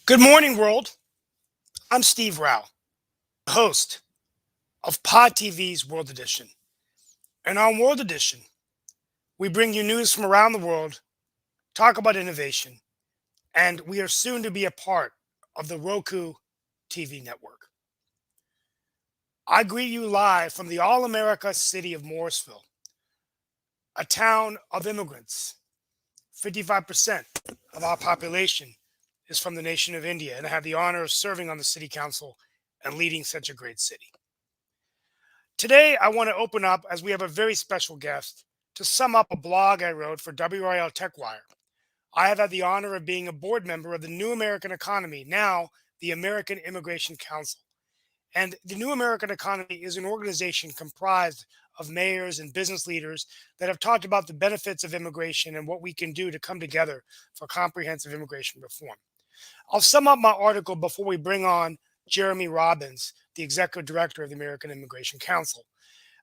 Good morning, world. I'm Steve Rao, host of Pod TV's World Edition. And on World Edition, we bring you news from around the world, talk about innovation, and we are soon to be a part of the Roku TV network. I greet you live from the All America city of Morrisville, a town of immigrants. 55% of our population is from the nation of India, and I have the honor of serving on the city council and leading such a great city. Today, I want to open up, as we have a very special guest, to sum up a blog I wrote for WRL TechWire. I have had the honor of being a board member of the New American Economy, now the American Immigration Council. And the New American Economy is an organization comprised of mayors and business leaders that have talked about the benefits of immigration and what we can do to come together for comprehensive immigration reform. I'll sum up my article before we bring on Jeremy Robbins, the executive director of the American Immigration Council.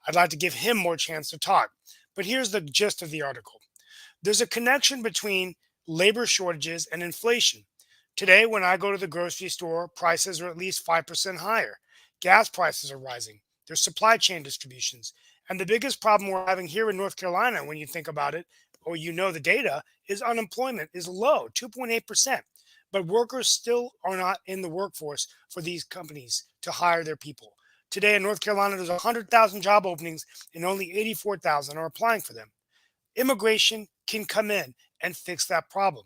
I'd like to give him more chance to talk. But here's the gist of the article. There's a connection between labor shortages and inflation. Today, when I go to the grocery store, prices are at least 5% higher. Gas prices are rising. There's supply chain distributions. And the biggest problem we're having here in North Carolina, when you think about it, or you know the data, is unemployment is low, 2.8%. But workers still are not in the workforce for these companies to hire their people. Today in North Carolina, there's 100,000 job openings and only 84,000 are applying for them. Immigration can come in and fix that problem.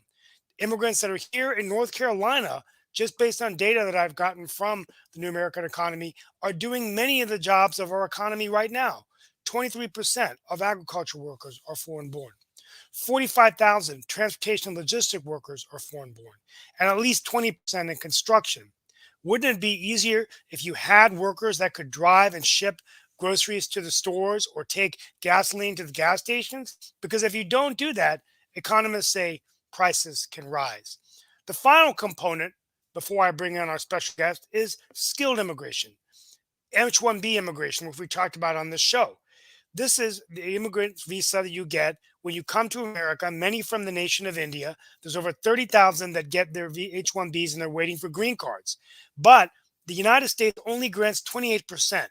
Immigrants that are here in North Carolina, just based on data that I've gotten from the New American Economy, are doing many of the jobs of our economy right now. 23% of agriculture workers are foreign born. 45,000 transportation and logistic workers are foreign born, and at least 20% in construction. Wouldn't it be easier if you had workers that could drive and ship groceries to the stores or take gasoline to the gas stations? Because if you don't do that, economists say prices can rise. The final component, before I bring in our special guest, is skilled immigration, H-1B immigration, which we talked about on this show. This is the immigrant visa that you get when you come to America, many from the nation of India. There's over 30,000 that get their H-1Bs and they're waiting for green cards. But the United States only grants 28%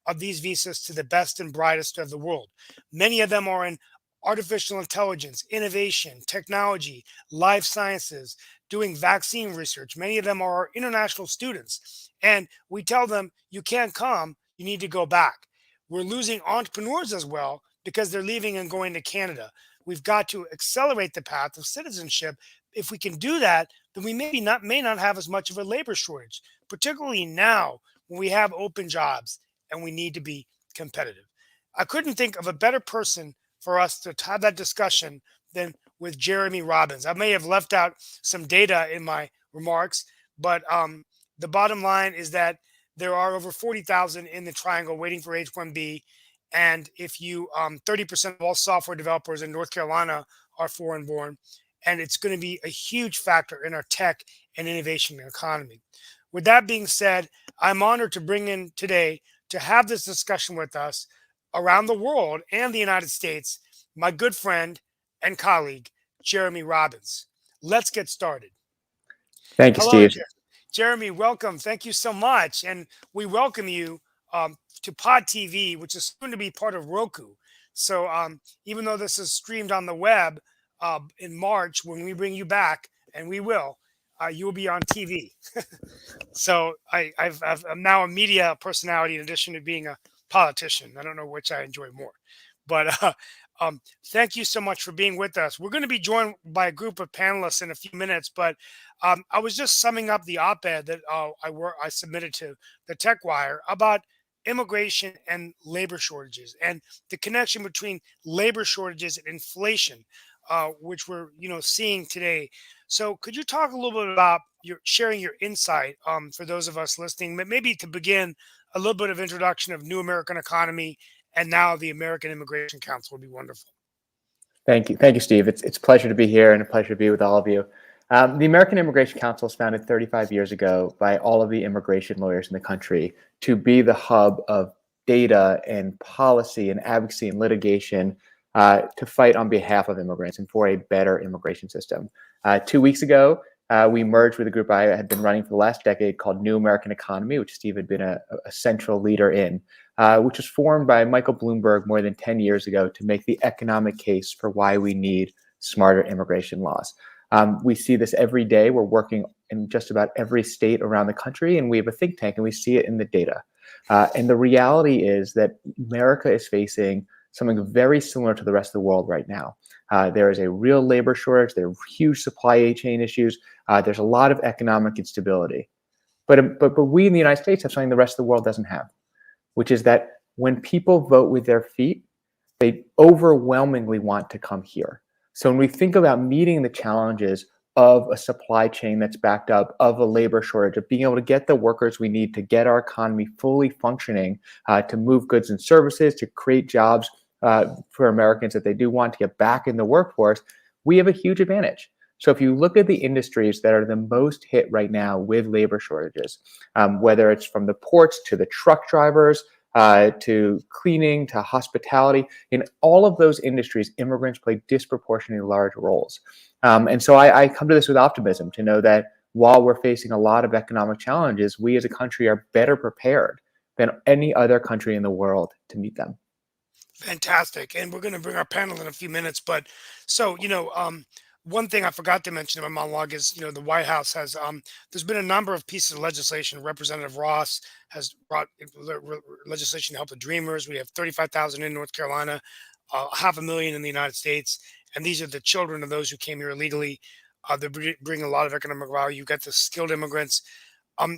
of these visas to the best and brightest of the world. Many of them are in artificial intelligence, innovation, technology, life sciences, doing vaccine research. Many of them are our international students. And we tell them, you can't come, you need to go back. We're losing entrepreneurs as well because they're leaving and going to Canada. We've got to accelerate the path of citizenship. If we can do that, then we may not have as much of a labor shortage, particularly now when we have open jobs and we need to be competitive. I couldn't think of a better person for us to have that discussion than with Jeremy Robbins. I may have left out some data in my remarks, but the bottom line is that there are over 40,000 in the triangle waiting for H-1B. And if you, 30% of all software developers in North Carolina are foreign born. And it's going to be a huge factor in our tech and innovation economy. With that being said, I'm honored to bring in today to have this discussion with us around the world and the United States, my good friend and colleague, Jeremy Robbins. Let's get started. Thank you, Hello, Steve. Jeremy, welcome. Thank you so much. And we welcome you to Pod TV, which is soon to be part of Roku. So even though this is streamed on the web in March, when we bring you back, and we will, you will be on TV. So I'm now a media personality in addition to being a politician. I don't know which I enjoy more. But thank you so much for being with us. We're going to be joined by a group of panelists in a few minutes, but I was just summing up the op-ed that I submitted to the TechWire about immigration and labor shortages and the connection between labor shortages and inflation, which we're seeing today. So could you talk a little bit about sharing your insight for those of us listening, but maybe to begin a little bit of introduction of New American Economy and now the American Immigration Council would be wonderful. Thank you, Steve. It's a pleasure to be here and a pleasure to be with all of you. The American Immigration Council was founded 35 years ago by all of the immigration lawyers in the country to be the hub of data and policy and advocacy and litigation to fight on behalf of immigrants and for a better immigration system. 2 weeks ago, we merged with a group I had been running for the last decade called New American Economy, which Steve had been a central leader in, which was formed by Michael Bloomberg more than 10 years ago to make the economic case for why we need smarter immigration laws. We see this every day. We're working in just about every state around the country, and we have a think tank, and we see it in the data. And the reality is that America is facing something very similar to the rest of the world right now. There is a real labor shortage. There are huge supply chain issues. There's a lot of economic instability. But we in the United States have something the rest of the world doesn't have, which is that when people vote with their feet, they overwhelmingly want to come here. So when we think about meeting the challenges of a supply chain that's backed up, of a labor shortage, of being able to get the workers we need to get our economy fully functioning, to move goods and services, to create jobs for Americans that they do want to get back in the workforce, we have a huge advantage. So if you look at the industries that are the most hit right now with labor shortages, whether it's from the ports to the truck drivers, to cleaning, to hospitality. In all of those industries, immigrants play disproportionately large roles. And so I come to this with optimism to know that while we're facing a lot of economic challenges, we as a country are better prepared than any other country in the world to meet them. Fantastic. And we're going to bring our panel in a few minutes. But so, one thing I forgot to mention in my monologue is, the White House has, there's been a number of pieces of legislation. Representative Ross has brought legislation to help the Dreamers. We have 35,000 in North Carolina, 500,000 in the United States. And these are the children of those who came here illegally. They bring a lot of economic value. You've got the skilled immigrants.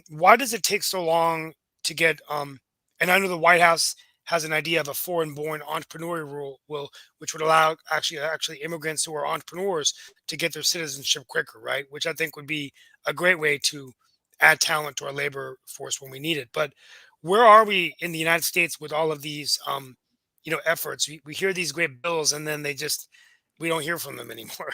Why does it take so long to get, and I know the White House has an idea of a foreign-born entrepreneurial rule, which would allow actually immigrants who are entrepreneurs to get their citizenship quicker, right? Which I think would be a great way to add talent to our labor force when we need it. But where are we in the United States with all of these, efforts? We hear these great bills, and then we don't hear from them anymore.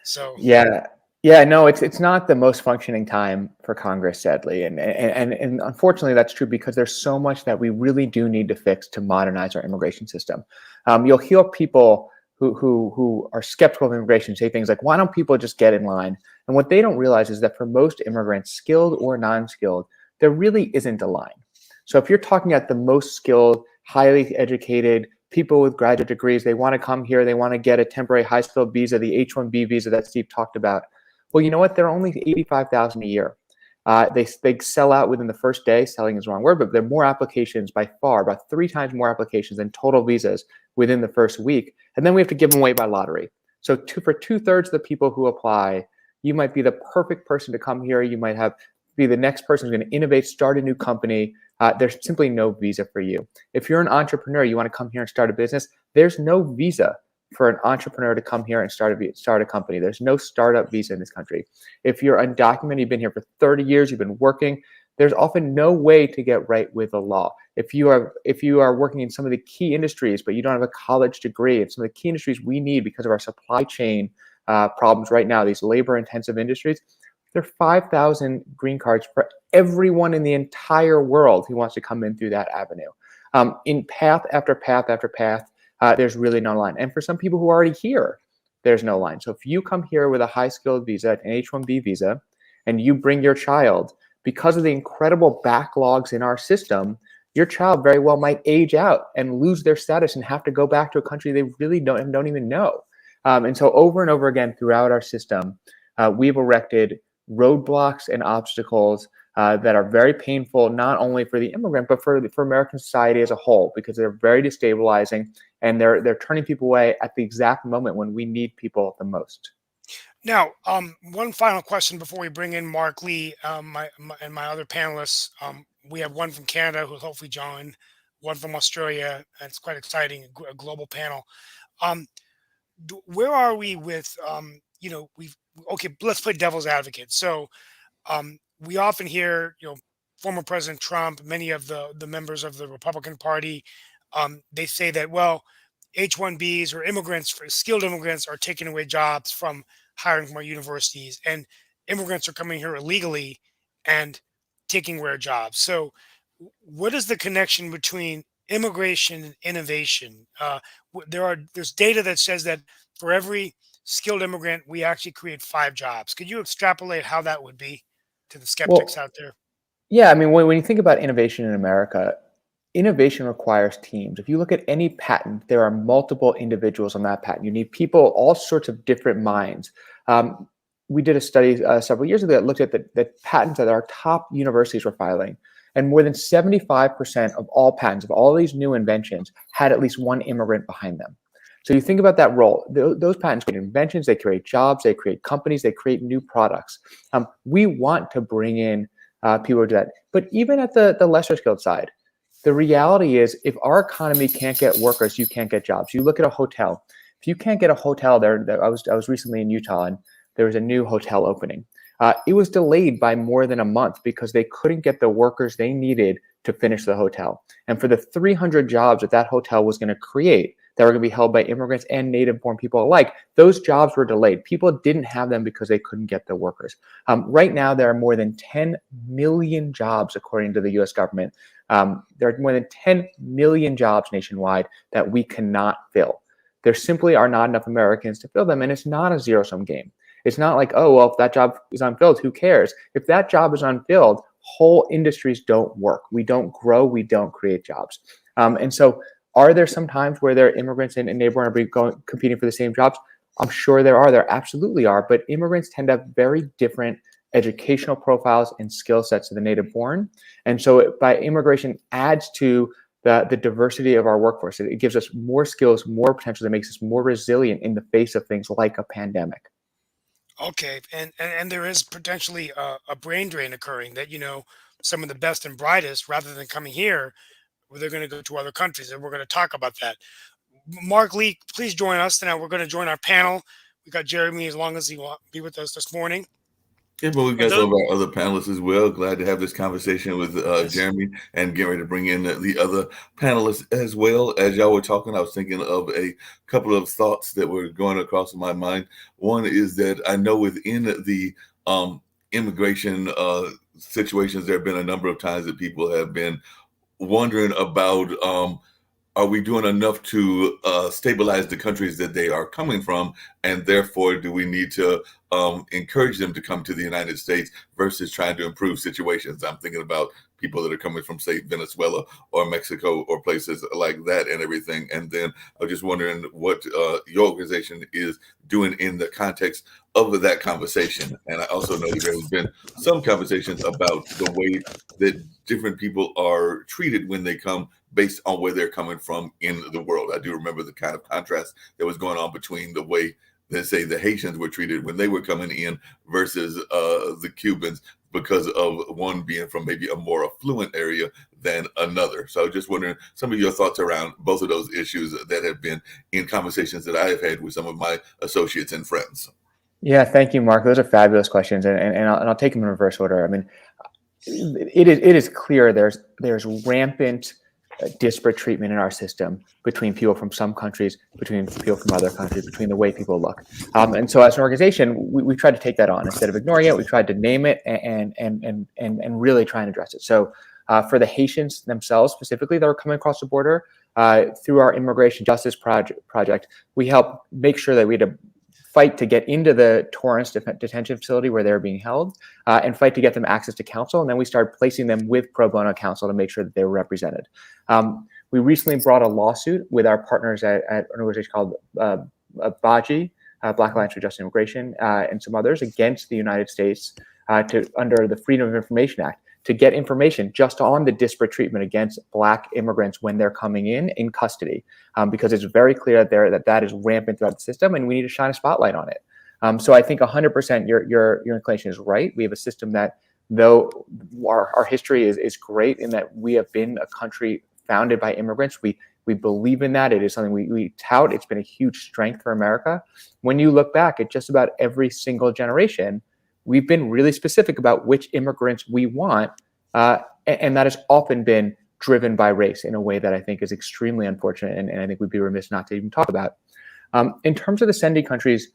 So Yeah, yeah, no, it's not the most functioning time for Congress, sadly, and unfortunately that's true because there's so much that we really do need to fix to modernize our immigration system. You'll hear people who are skeptical of immigration say things like, "Why don't people just get in line?" And what they don't realize is that for most immigrants, skilled or non-skilled, there really isn't a line. So if you're talking about the most skilled, highly educated people with graduate degrees, they want to come here, they want to get a temporary high-skilled visa, the H-1B visa that Steve talked about. Well, you know what? They're only 85,000 a year. They sell out within the first day. Selling is the wrong word, but there are more applications by far, about 3 times more applications than total visas within the first week. And then we have to give them away by lottery. So for 2/3 of the people who apply, you might be the perfect person to come here. You might be the next person who's going to innovate, start a new company. There's simply no visa for you. If you're an entrepreneur, you want to come here and start a business, there's no visa for an entrepreneur to come here and start a company. There's no startup visa in this country. If you're undocumented, you've been here for 30 years, you've been working, there's often no way to get right with the law. If you are working in some of the key industries, but you don't have a college degree, and some of the key industries we need because of our supply chain problems right now, these labor-intensive industries, there are 5,000 green cards for everyone in the entire world who wants to come in through that avenue. In path after path after path, there's really no line. And for some people who are already here, there's no line. So if you come here with a high-skilled visa, an H-1B visa, and you bring your child, because of the incredible backlogs in our system, your child very well might age out and lose their status and have to go back to a country they really don't even know. And so over and over again throughout our system, we've erected roadblocks and obstacles that are very painful, not only for the immigrant, but for American society as a whole, because they're very destabilizing and they're turning people away at the exact moment when we need people the most. now, one final question before we bring in Mark Lee, and my other panelists. We have one from Canada who'll hopefully join, one from Australia. And it's quite exciting, a global panel. Um, where are we with, we've okay, let's play devil's advocate. So we often hear, former President Trump, many of the members of the Republican Party, they say that, well, H-1Bs or immigrants, for skilled immigrants, are taking away jobs from hiring from our universities, and immigrants are coming here illegally and taking away our jobs. So, what is the connection between immigration and innovation? There's data that says that for every skilled immigrant, we actually create 5 jobs. Could you extrapolate how that would be to the skeptics Well, out there? yeah, I mean, when you think about innovation in America, innovation requires teams. If you look at any patent, there are multiple individuals on that patent. You need people, all sorts of different minds. Um, we did a study several years ago that looked at the patents that our top universities were filing, and more than 75% of all patents, of all these new inventions, had at least one immigrant behind them. So you think about that role. Those patents create inventions, they create jobs, they create companies, they create new products. We want to bring in people who do that. But even at the lesser skilled side, the reality is if our economy can't get workers, you can't get jobs. You look at a hotel. If you can't get a hotel there, I was recently in Utah and there was a new hotel opening. It was delayed by more than a month because they couldn't get the workers they needed to finish the hotel. And for the 300 jobs that that hotel was going to create, that were going to be held by immigrants and native-born people alike, those jobs were delayed. People didn't have them because they couldn't get the workers. Right now, there are more than 10 million jobs, according to the U.S. government. There are more than 10 million jobs nationwide that we cannot fill. There simply are not enough Americans to fill them, and it's not a zero-sum game. It's not like, oh, well, if that job is unfilled, who cares? If that job is unfilled, whole industries don't work. We don't grow. We don't create jobs. And so are there some times where there are immigrants and neighborhood competing for the same jobs? I'm sure there are. There absolutely are. But immigrants tend to have very different educational profiles and skill sets to the native born. And so by immigration adds to the diversity of our workforce. It gives us more skills, more potential that makes us more resilient in the face of things like a pandemic. Okay, and there is potentially a brain drain occurring that, some of the best and brightest, rather than coming here, well, they're going to go to other countries, and we're going to talk about that. Mark Lee, please join us tonight. We're going to join our panel. We got Jeremy, as long as he will be with us this morning. Yeah, but we've And got those, some of our other panelists as well. Glad to have this conversation with yes, Jeremy and getting ready to bring in the other panelists as well. As y'all were talking, I was thinking of a couple of thoughts that were going across my mind. One is that I know within the immigration situations, there have been a number of times that people have been wondering about are we doing enough to stabilize the countries that they are coming from? And therefore, do we need to encourage them to come to the United States versus trying to improve situations? I'm thinking about people that are coming from, say, Venezuela or Mexico or places like that and everything. And then I was just wondering what your organization is doing in the context of that conversation. And I also know that there has been some conversations about the way that different people are treated when they come based on where they're coming from in the world. I do remember the kind of contrast that was going on between the way that, say, the Haitians were treated when they were coming in versus the Cubans, because of one being from maybe a more affluent area than another. So I was just wondering some of your thoughts around both of those issues that have been in conversations that I have had with some of my associates and friends. Yeah, thank you, Mark. Those are fabulous questions, and I'll take them in reverse order. I mean, it is clear there's rampant disparate treatment in our system between people from some countries, between people from other countries, between the way people look. And so as an organization, we tried to take that on. Instead of ignoring it, we tried to name it and really try and address it. So for the Haitians themselves specifically that were coming across the border, through our immigration justice project, we helped make sure that we had to fight to get into the Torrance detention facility where they're being held, and fight to get them access to counsel. And then we started placing them with pro bono counsel to make sure that they were represented. We recently brought a lawsuit with our partners at an organization called BAJI, Black Alliance for Just Immigration, and some others against the United States under the Freedom of Information Act to get information just on the disparate treatment against Black immigrants when they're coming in custody, because it's very clear that is rampant throughout the system, and we need to shine a spotlight on it. So I think 100% your inclination is right. We have a system that, though our history is great in that we have been a country founded by immigrants, we believe in that. It is something we tout. It's been a huge strength for America. When you look back at just about every single generation, we've been really specific about which immigrants we want, and that has often been driven by race in a way that I think is extremely unfortunate, and I think we'd be remiss not to even talk about. In terms of the sending countries,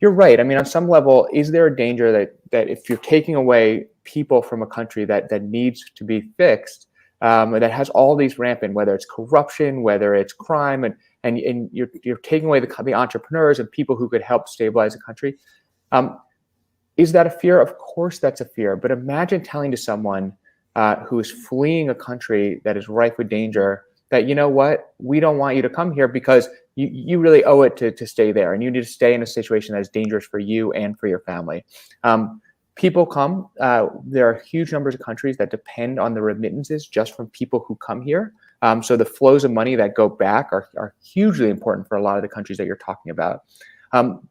you're right. I mean, on some level, is there a danger that if you're taking away people from a country that needs to be fixed, that has all these rampant, whether it's corruption, whether it's crime, and you're taking away the entrepreneurs and people who could help stabilize the country. Is that a fear? Of course, that's a fear. But imagine telling to someone who is fleeing a country that is rife with danger that, you know what, we don't want you to come here because you really owe it to stay there, and you need to stay in a situation that is dangerous for you and for your family. People come. There are huge numbers of countries that depend on the remittances just from people who come here. So the flows of money that go back are hugely important for a lot of the countries that you're talking about.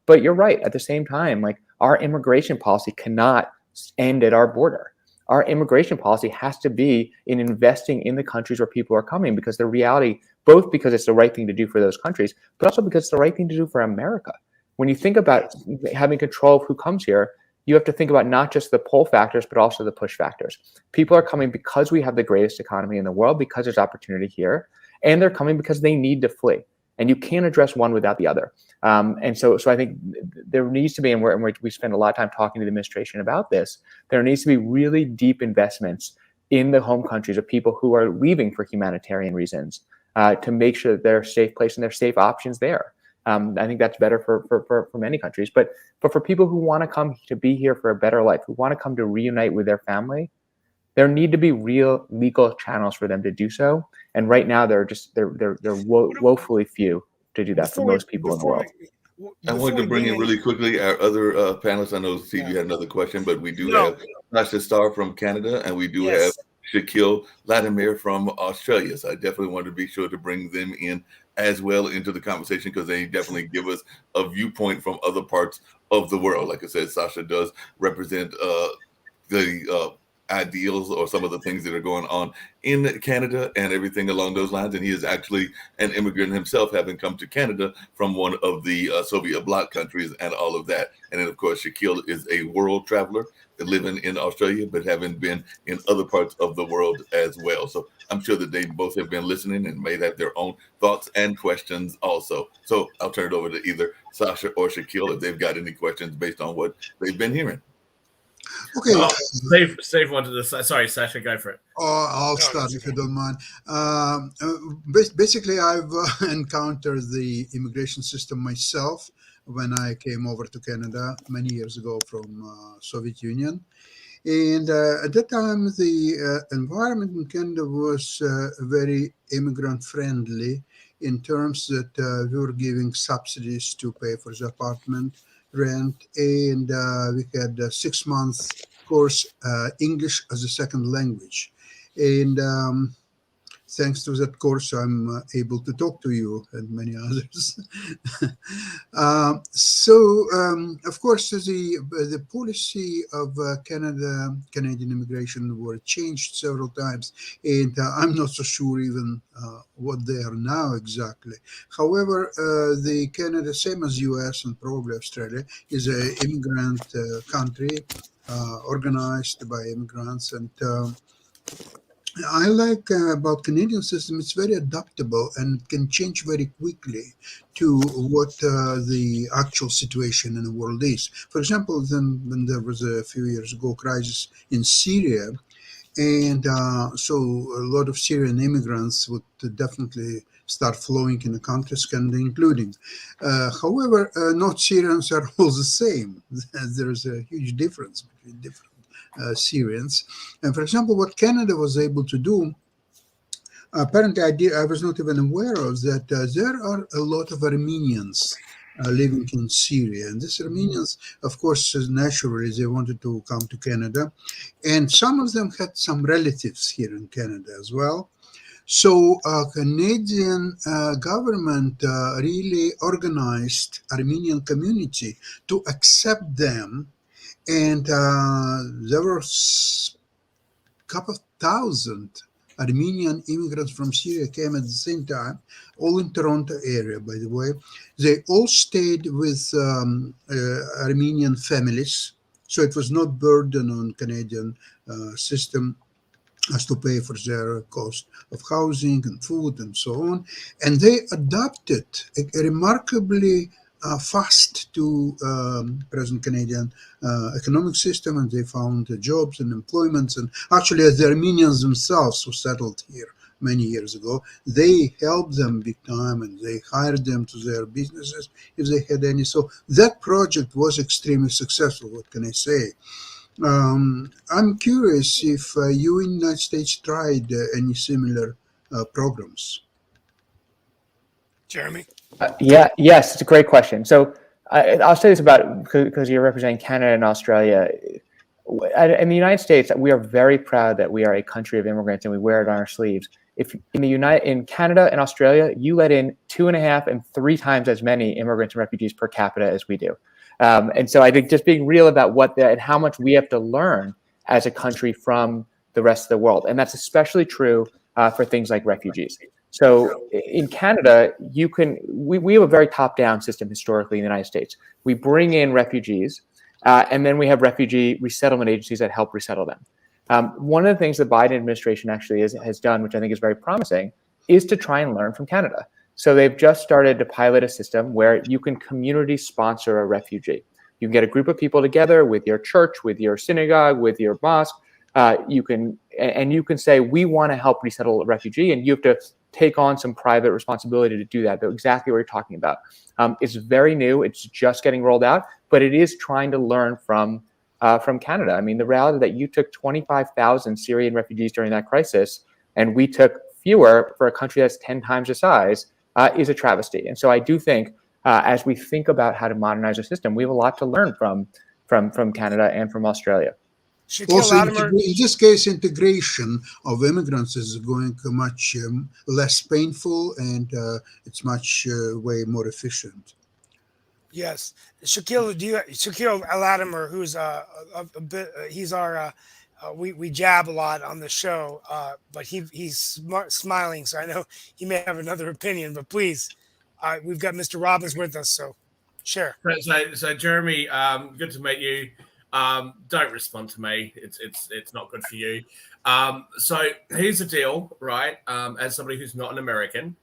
But you're right. At the same time, like, our immigration policy cannot end at our border. Our immigration policy has to be in investing in the countries where people are coming, because the reality, both because it's the right thing to do for those countries, but also because it's the right thing to do for America. When you think about having control of who comes here, you have to think about not just the pull factors, but also the push factors. People are coming because we have the greatest economy in the world, because there's opportunity here, and they're coming because they need to flee. And you can't address one without the other. And so I think there needs to be, and we spend a lot of time talking to the administration about this, there needs to be really deep investments in the home countries of people who are leaving for humanitarian reasons, to make sure that they're a safe place and there's safe options there. I think that's better for many countries. But for people who want to come to be here for a better life, who want to come to reunite with their family, there need to be real legal channels for them to do so. And right now, they're woefully few to do that for most people in the world. I wanted to bring in really quickly our other panelists. I know, Steve, you had another question, but we do have Sasha Starr from Canada, and we do have Shaquille Latimer from Australia. So I definitely wanted to be sure to bring them in as well into the conversation, because they definitely give us a viewpoint from other parts of the world. Like I said, Sasha does represent the ideals or some of the things that are going on in Canada and everything along those lines. And he is actually an immigrant himself, having come to Canada from one of the Soviet bloc countries and all of that. And then, of course, Shaquille is a world traveler living in Australia, but having been in other parts of the world as well. So I'm sure that they both have been listening and may have their own thoughts and questions also. So I'll turn it over to either Sasha or Shaquille if they've got any questions based on what they've been hearing. Okay. Steve wanted to. Sorry, Sasha, go for it. I'll start if you don't mind. Basically, I've encountered the immigration system myself when I came over to Canada many years ago from Soviet Union. And at that time, the environment in Canada was very immigrant friendly, in terms that we were giving subsidies to pay for the apartment rent, and we had a 6-month course, English as a second language. And thanks to that course, I'm able to talk to you and many others. Of course, the policy of Canadian immigration were changed several times, and I'm not so sure even what they are now exactly. However, the Canada, same as US and probably Australia, is an immigrant country, organized by immigrants, and I like about Canadian system, it's very adaptable and can change very quickly to what the actual situation in the world is. For example, when there was a few years ago crisis in Syria, and so a lot of Syrian immigrants would definitely start flowing in the countries, Canada including. However, not Syrians are all the same. There's a huge difference between different Syrians. And for example, what Canada was able to do, apparently I was not even aware of, that there are a lot of Armenians living in Syria. And these Armenians, of course, naturally, they wanted to come to Canada. And some of them had some relatives here in Canada as well. So Canadian government really organized Armenian community to accept them. And there were a couple of thousand Armenian immigrants from Syria came at the same time, all in Toronto area, by the way. They all stayed with Armenian families, so it was not burden on Canadian system as to pay for their cost of housing and food and so on. And they adapted a remarkably fast to present Canadian economic system, and they found jobs and employments. And actually, the Armenians themselves who settled here many years ago. They helped them big time, and they hired them to their businesses if they had any. So that project was extremely successful. What can I say? I'm curious if you in the United States tried any similar programs. Jeremy? Yes, it's a great question. So I'll say this about, because you're representing Canada and Australia. In the United States, we are very proud that we are a country of immigrants, and we wear it on our sleeves. If in Canada and Australia, you let in 2.5 and 3 times as many immigrants and refugees per capita as we do. And so I think just being real about and how much we have to learn as a country from the rest of the world, and that's especially true for things like refugees. So in Canada, we have a very top-down system historically in the United States. We bring in refugees, and then we have refugee resettlement agencies that help resettle them. One of the things the Biden administration actually has done, which I think is very promising, is to try and learn from Canada. So they've just started to pilot a system where you can community sponsor a refugee. You can get a group of people together with your church, with your synagogue, with your mosque. You can say, we want to help resettle a refugee, and you have to take on some private responsibility to do that. That's exactly what you're talking about. It's very new. It's just getting rolled out, but it is trying to learn from Canada. I mean, the reality that you took 25,000 Syrian refugees during that crisis, and we took fewer for a country that's 10 times the size, is a travesty. And so I do think, as we think about how to modernize our system, we have a lot to learn from Canada and from Australia. Also, in this case, integration of immigrants is going much less painful, and it's much way more efficient. Yes, Shaquille Latimer, who's he's our we jab a lot on the show, but he's smiling, so I know he may have another opinion. But please, we've got Mr. Robbins with us, so share. So Jeremy, good to meet you. Don't respond to me. It's not good for you. So here's the deal, right? As somebody who's not an American,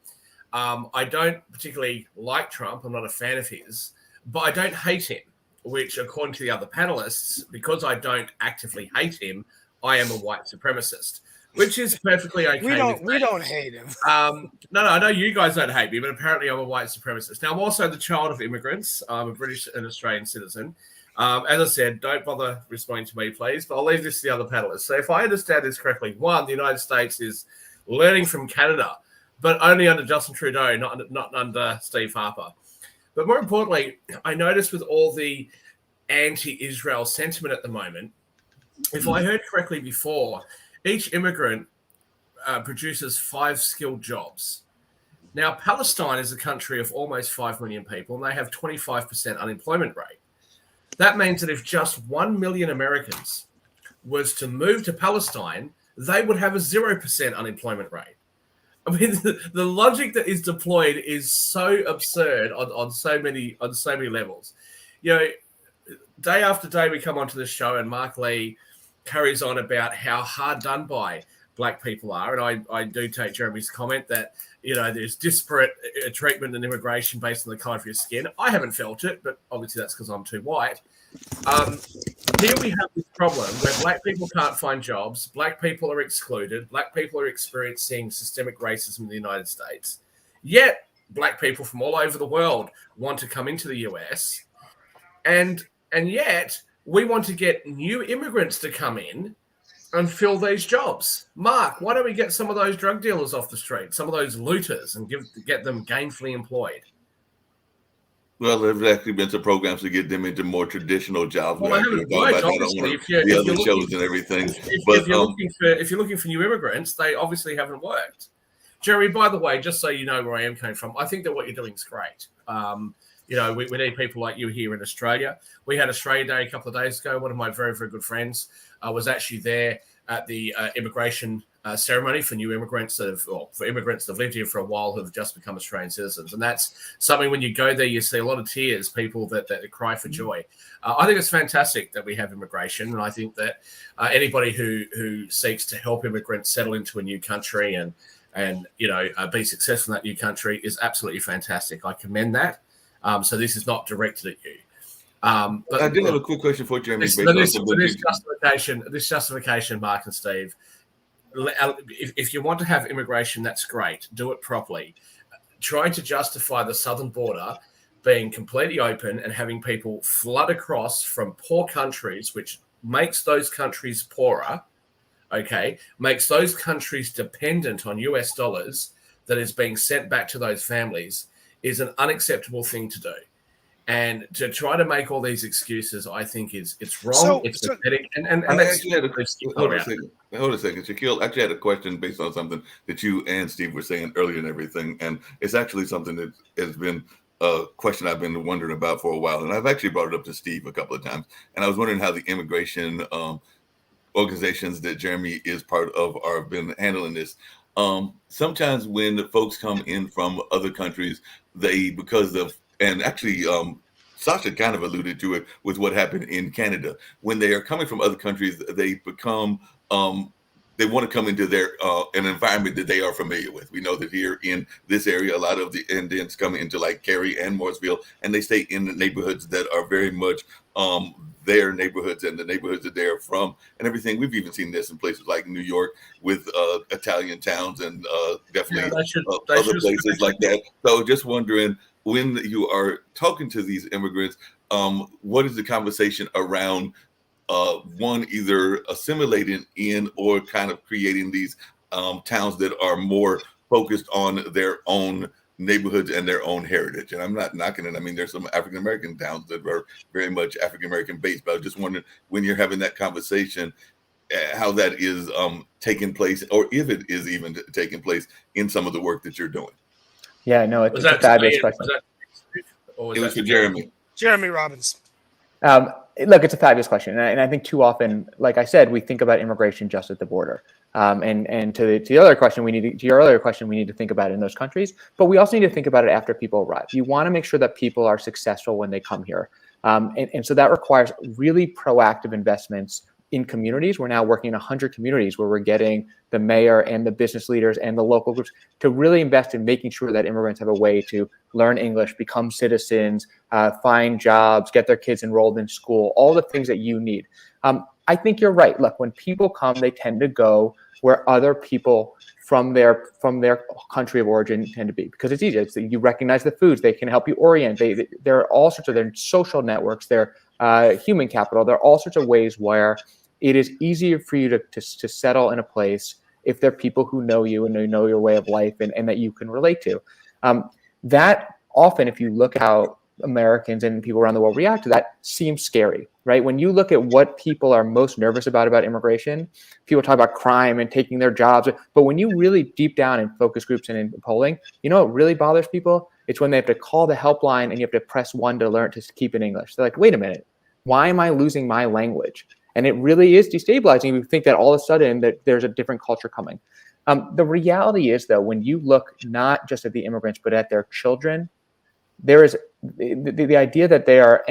I don't particularly like Trump. I'm not a fan of his, but I don't hate him, which according to the other panelists, because I don't actively hate him, I am a white supremacist, which is perfectly okay. We don't hate him. No, I know you guys don't hate me, but apparently I'm a white supremacist. Now, I'm also the child of immigrants. I'm a British and Australian citizen. As I said, don't bother responding to me, please, but I'll leave this to the other panelists. So if I understand this correctly, one, the United States is learning from Canada, but only under Justin Trudeau, not under Steve Harper. But more importantly, I noticed with all the anti-Israel sentiment at the moment, if I heard correctly before, each immigrant produces 5 skilled jobs. Now, Palestine is a country of almost 5 million people, and they have 25% unemployment rate. That means that if just 1 million Americans was to move to Palestine, they would have a 0% unemployment rate. I mean, the logic that is deployed is so absurd on so many levels. You know, day after day we come onto the show and Mark Lee carries on about how hard done by black people are, and I do take Jeremy's comment that, you know, there's disparate treatment and immigration based on the color of your skin. I haven't felt it, but obviously that's because I'm too white. Here we have this problem where black people can't find jobs, black people are excluded, black people are experiencing systemic racism in the United States. Yet black people from all over the world want to come into the US, and yet we want to get new immigrants to come in and fill these jobs. Mark, why don't we get some of those drug dealers off the street, some of those looters, and get them gainfully employed? Well, there's actually been some programs to get them into more traditional jobs. Well, I haven't worked, obviously, the other shows and everything. If you're looking for new immigrants, they obviously haven't worked. Jerry, by the way, just so you know where I am coming from, I think that what you're doing is great. You know, we need people like you here in Australia. We had Australia Day a couple of days ago. One of my very, very good friends was actually there at the immigration ceremony for new immigrants for immigrants that have lived here for a while who have just become Australian citizens. And that's something, when you go there, you see a lot of tears, people that cry for joy. I think it's fantastic that we have immigration. And I think that anybody who seeks to help immigrants settle into a new country and you know, be successful in that new country is absolutely fantastic. I commend that. So this is not directed at you. But I do have a quick question for Jeremy. This justification, Mark and Steve, if you want to have immigration, that's great. Do it properly. Trying to justify the southern border being completely open and having people flood across from poor countries, which makes those countries poorer, okay, makes those countries dependent on US dollars that is being sent back to those families, is an unacceptable thing to do. And to try to make all these excuses, I think it's wrong. It's pathetic. And I that's actually had hold a second. Shaquille, I actually had a question based on something that you and Steve were saying earlier and everything. And it's actually something that has been a question I've been wondering about for a while. And I've actually brought it up to Steve a couple of times. And I was wondering how the immigration organizations that Jeremy is part of are been handling this. Sometimes when the folks come in from other countries, and actually Sasha kind of alluded to it with what happened in Canada. When they are coming from other countries, they become they want to come into their an environment that they are familiar with. We know that here in this area, a lot of the Indians come into like Cary and Morrisville, and they stay in the neighborhoods that are very much their neighborhoods and the neighborhoods that they're from and everything. We've even seen this in places like New York with Italian towns and definitely other places like that. So just wondering, when you are talking to these immigrants, what is the conversation around one, either assimilating in or kind of creating these towns that are more focused on their own neighborhoods and their own heritage? And I'm not knocking it. I mean, there's some African-American towns that are very much African-American based, but I was just wondering, when you're having that conversation, how that is taking place, or if it is even taking place in some of the work that you're doing. Yeah, no, it's a fabulous question. It was for Jeremy. Jeremy Robbins. Look, it's a fabulous question, and I think too often, like I said, we think about immigration just at the border. And to your other question, we need to think about it in those countries, but we also need to think about it after people arrive. You want to make sure that people are successful when they come here, and so that requires really proactive investments in communities. We're now working in 100 communities where we're getting the mayor and the business leaders and the local groups to really invest in making sure that immigrants have a way to learn English, become citizens, find jobs, get their kids enrolled in school, all the things that you need. I think you're right. Look, when people come, they tend to go where other people from their country of origin tend to be, because it's easier. You recognize the foods, they can help you orient. There are all sorts of their social networks, their human capital. There are all sorts of ways where it is easier for you to settle in a place if they're people who know you and they know your way of life and that you can relate to. That often, if you look at how Americans and people around the world react to that, seems scary, right? When you look at what people are most nervous about immigration, people talk about crime and taking their jobs. But when you really deep down in focus groups and in polling, you know what really bothers people? It's when they have to call the helpline and you have to press 1 to learn to keep in English. They're like, wait a minute, why am I losing my language? And it really is destabilizing. You think that all of a sudden that there's a different culture coming. The reality is, though, when you look not just at the immigrants, but at their children, there is the idea that they are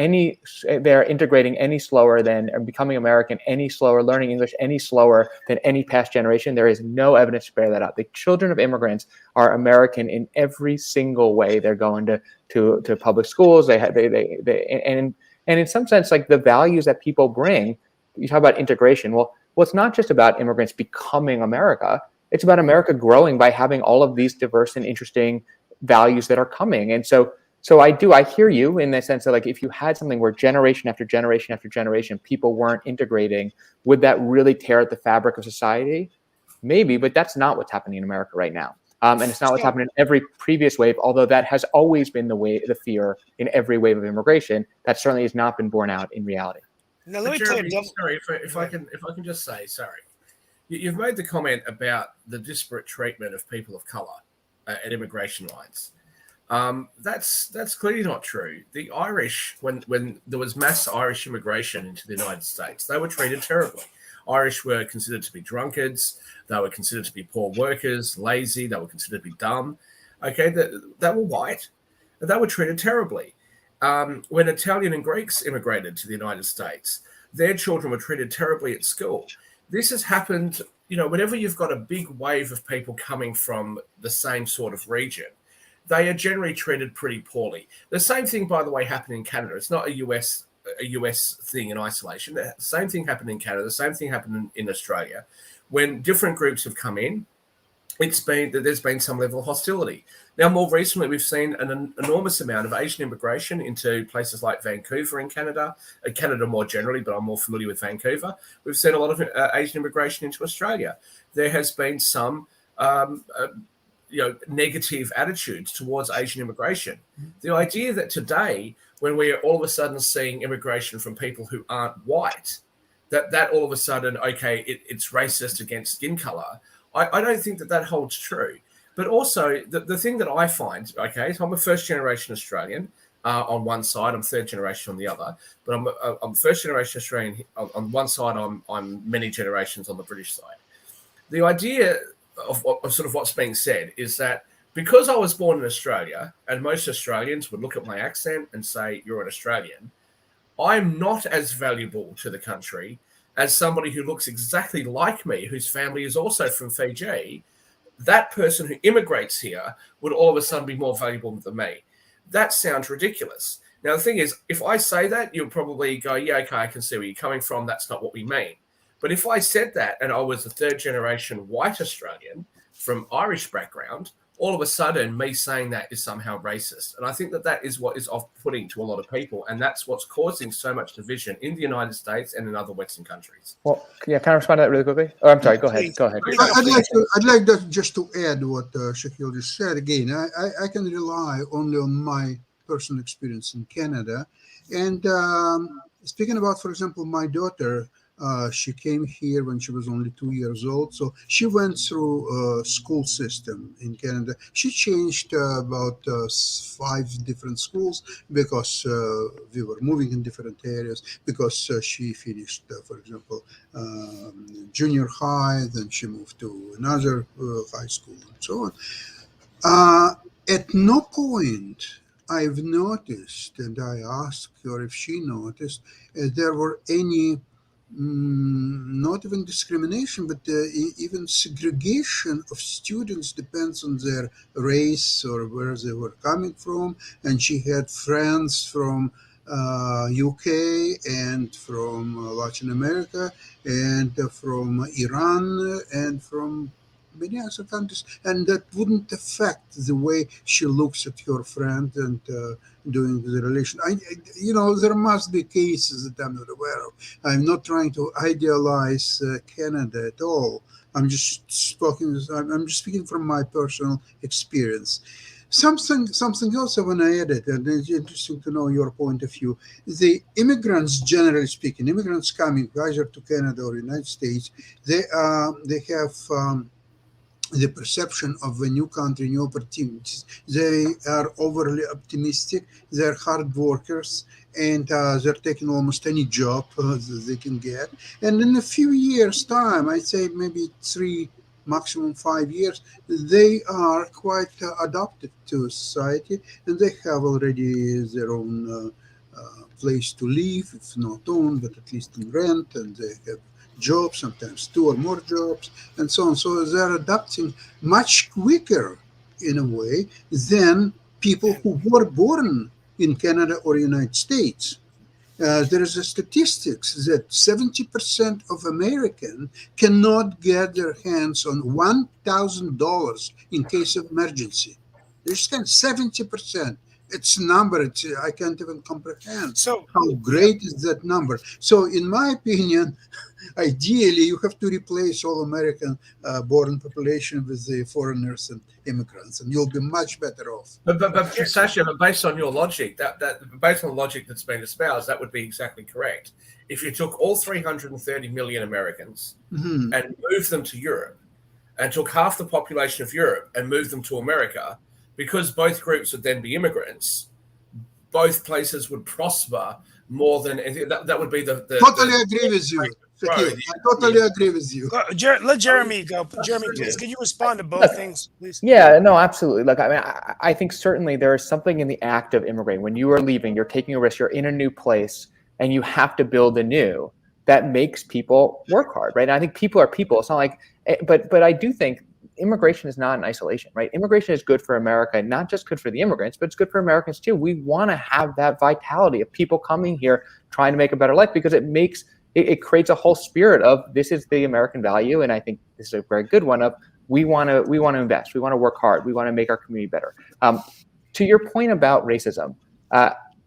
integrating any slower than, or becoming American any slower, learning English any slower than any past generation. There is no evidence to bear that out. The children of immigrants are American in every single way. They're going to public schools. And in some sense, like the values that people bring. You talk about integration. Well, it's not just about immigrants becoming America. It's about America growing by having all of these diverse and interesting values that are coming. And so I hear you in the sense that, like, if you had something where generation after generation after generation, people weren't integrating, would that really tear at the fabric of society? Maybe, but that's not what's happening in America right now. And it's not what's happened in every previous wave, although that has always been the fear in every wave of immigration. That certainly has not been borne out in reality. Now, let me Jeremy, tell you, sorry, if I can just say, sorry, you've made the comment about the disparate treatment of people of color at immigration lines. That's clearly not true. The Irish, when there was mass Irish immigration into the United States, they were treated terribly. Irish were considered to be drunkards. They were considered to be poor workers, lazy. They were considered to be dumb. Okay, they were white. They were treated terribly. When Italian and Greeks immigrated to the United States, their children were treated terribly at school. This has happened, whenever you've got a big wave of people coming from the same sort of region, they are generally treated pretty poorly. The same thing, by the way, happened in Canada. It's not a US a US thing in isolation. The same thing happened in Canada. The same thing happened in Australia. When different groups have come in, it's been that there's been some level of hostility. Now, more recently, we've seen an enormous amount of Asian immigration into places like Vancouver in Canada, Canada more generally, but I'm more familiar with Vancouver. We've seen a lot of Asian immigration into Australia. There has been some negative attitudes towards Asian immigration. The idea that today, when we are all of a sudden seeing immigration from people who aren't white, that all of a sudden, okay, it's racist against skin color, I don't think that holds true. But also, the thing that I find, okay, so I'm a first-generation Australian on one side, I'm third generation on the other, but I'm first-generation Australian on one side, I'm many generations on the British side. The idea of sort of what's being said is that because I was born in Australia, and most Australians would look at my accent and say, you're an Australian, I'm not as valuable to the country as somebody who looks exactly like me, whose family is also from Fiji. That person who immigrates here would all of a sudden be more valuable than me. That sounds ridiculous. Now, the thing is, if I say that, you'll probably go, yeah, okay, I can see where you're coming from. That's not what we mean. But if I said that and I was a third generation white Australian from Irish background, all of a sudden me saying that is somehow racist. And I think that is what is off-putting to a lot of people. And that's what's causing so much division in the United States and in other Western countries. Well, yeah, can I respond to that really quickly? Oh, I'm sorry. Go ahead. Go ahead. I'd like just to add what Shaquille just said. Again, I can rely only on my personal experience in Canada. And speaking about, for example, my daughter, she came here when she was only 2 years old. So she went through a school system in Canada. She changed about 5 different schools because we were moving in different areas, because she finished, for example, junior high, then she moved to another high school and so on. At no point I've noticed, and I asked her if she noticed, there were any not even discrimination, but even segregation of students depends on their race or where they were coming from. And she had friends from UK and from Latin America and from Iran and from many other countries, and that wouldn't affect the way she looks at your friend and doing the relation. There must be cases that I'm not aware of. I'm not trying to idealize Canada at all. I'm just speaking from my personal experience. Something else I want to add it, and it's interesting to know your point of view. The immigrants, generally speaking, immigrants coming either to Canada or United States, they have the perception of a new country, new opportunities. They are overly optimistic. They're hard workers, and they're taking almost any job that they can get. And in a few years' time, I'd say maybe 3, maximum 5 years, they are quite adapted to society, and they have already their own place to live, if not own, but at least in rent, and they have jobs, sometimes 2 or more jobs, and so on. So they're adapting much quicker, in a way, than people who were born in Canada or United States. There is a statistics that 70% of Americans cannot get their hands on $1,000 in case of emergency. There's kind of 70%. It's a number I can't even comprehend. So how great is that number? So in my opinion, ideally, you have to replace all American born population with the foreigners and immigrants, and you'll be much better off. But Sasha, based on your logic, based on the logic that's been espoused, that would be exactly correct. If you took all 330 million Americans and moved them to Europe, and took half the population of Europe and moved them to America, because both groups would then be immigrants, both places would prosper more than that would be the totally agree with you. I totally agree with you. Let Jeremy go. Jeremy, please, can you respond to both things, please? Yeah, no, absolutely. Look, I mean, I think certainly there is something in the act of immigrating. When you are leaving, you're taking a risk, you're in a new place, and you have to build anew. That makes people work hard, right? And I think people are people. It's not like, but I do think immigration is not in isolation, right? Immigration is good for America, not just good for the immigrants, but it's good for Americans too. We want to have that vitality of people coming here trying to make a better life, because it creates a whole spirit of, this is the American value, and I think this is a very good one, of we want to invest, we want to work hard, we want to make our community better. To your point about racism,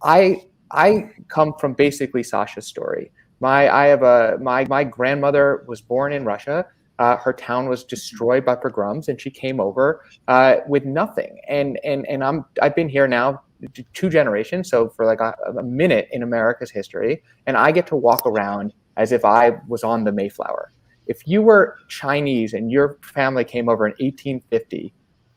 I come from basically Sasha's story. My grandmother was born in Russia. Her town was destroyed by pogroms, and she came over with nothing. And I've been here now 2 generations, so for like a minute in America's history, and I get to walk around as if I was on the Mayflower. If you were Chinese and your family came over in 1850,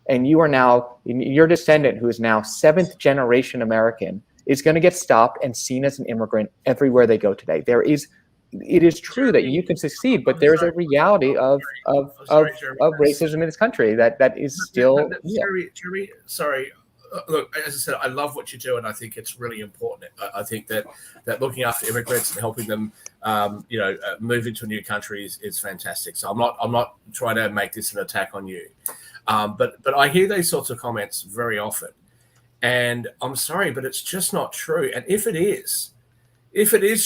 and you are now, your descendant who is now 7th generation American, is going to get stopped and seen as an immigrant everywhere they go today. It is true that you can succeed, but there is a reality of racism in this country that is still. Jeremy, sorry. Look, as I said, I love what you do, and I think it's really important. I think that looking after immigrants and helping them, move into a new country is fantastic. So I'm not trying to make this an attack on you, but I hear these sorts of comments very often, and I'm sorry, but it's just not true. And if it is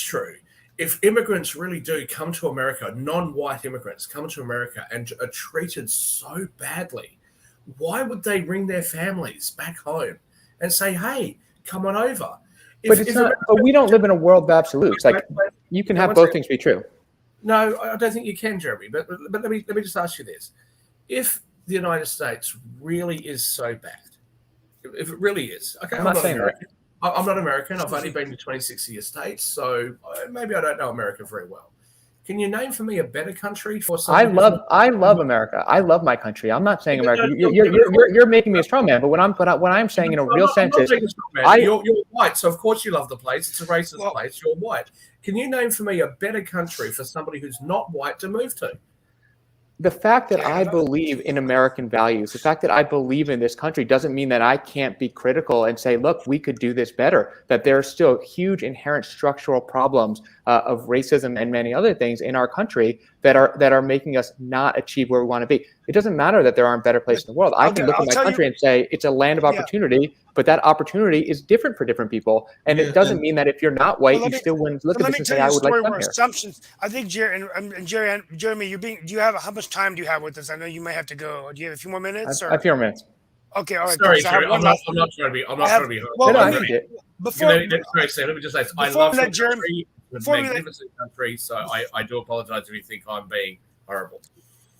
true, if immigrants really do come to America, non-white immigrants come to America and are treated so badly, why would they ring their families back home and say, "Hey, come on over"? But we don't live in a world of absolutes. Like, you can have both things be true. No, I don't think you can, Jeremy. But let me just ask you this: if the United States really is so bad, if it really is, okay, I'm not American. I'm not American. I've only been to 26 of your states, so maybe I don't know America very well. Can you name for me a better country for something? I love America. I love my country. I'm not saying America. You're making me a strong man, but what I'm saying in a real sense is, you're white, so of course you love the place. It's a racist place. You're white. Can you name for me a better country for somebody who's not white to move to? The fact that I believe in American values, the fact that I believe in this country, doesn't mean that I can't be critical and say, look, we could do this better, that there are still huge inherent structural problems of racism and many other things in our country that are making us not achieve where we want to be. It doesn't matter that there aren't better places in the world. I can look at my country and say it's a land of opportunity, but that opportunity is different for different people. And it doesn't mean that if you're not white, you still wouldn't look at this and say, I would like to come here. Assumptions. I think Jeremy, how much time do you have with this? I know you may have to go. Do you have a few more minutes? A few more minutes. Okay, all right. Sorry, Jeremy, I'm not trying to be. Well, let me just say, I love the country. It's a magnificent country, so I do apologize if you think I'm being horrible.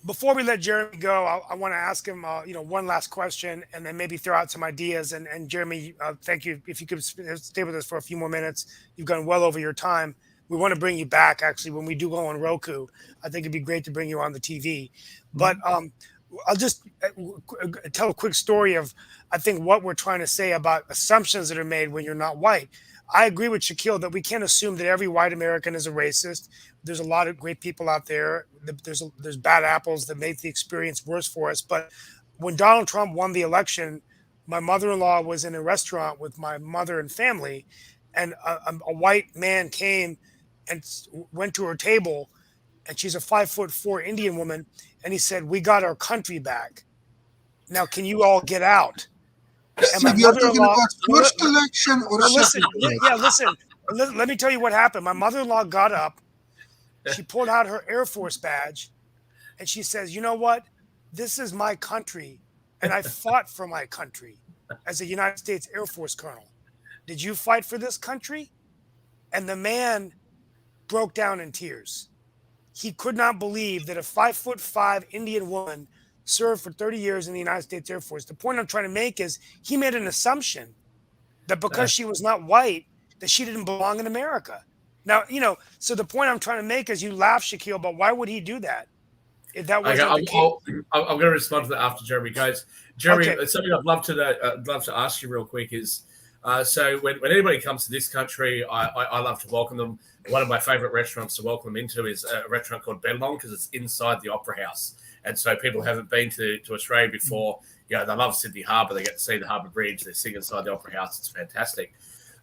Before we let Jeremy go, I want to ask him, one last question, and then maybe throw out some ideas. And Jeremy, thank you. If you could stay with us for a few more minutes, you've gone well over your time. We want to bring you back, actually, when we do go on Roku. I think it'd be great to bring you on the TV. But I'll just tell a quick story of, I think, what we're trying to say about assumptions that are made when you're not white. I agree with Shaquille that we can't assume that every white American is a racist. There's a lot of great people out there. There's bad apples that make the experience worse for us. But when Donald Trump won the election, my mother-in-law was in a restaurant with my mother and family, and a white man came and went to her table, and she's a 5'4" Indian woman, and he said, "We got our country back. Now, can you all get out?" Steve, you're talking about first election or listen, second? listen. Let me tell you what happened. My mother-in-law got up. She pulled out her Air Force badge, and she says, "You know what? This is my country, and I fought for my country as a United States Air Force colonel. Did you fight for this country?" And the man broke down in tears. He could not believe that a 5'5" Indian woman served for 30 years in the United States Air Force. The point I'm trying to make is he made an assumption that because she was not white, that she didn't belong in America. Now, so the point I'm trying to make is, you laugh, Shaquille, but why would he do that? If that wasn't the case. I'm going to respond to that after Jeremy goes. Jeremy, something I'd love to ask you real quick is, so when anybody comes to this country, I love to welcome them. One of my favorite restaurants to welcome them into is a restaurant called Bedlong, because it's inside the Opera House. And so people haven't been to Australia before. They love Sydney Harbour. They get to see the Harbour Bridge. They sing inside the Opera House. It's fantastic.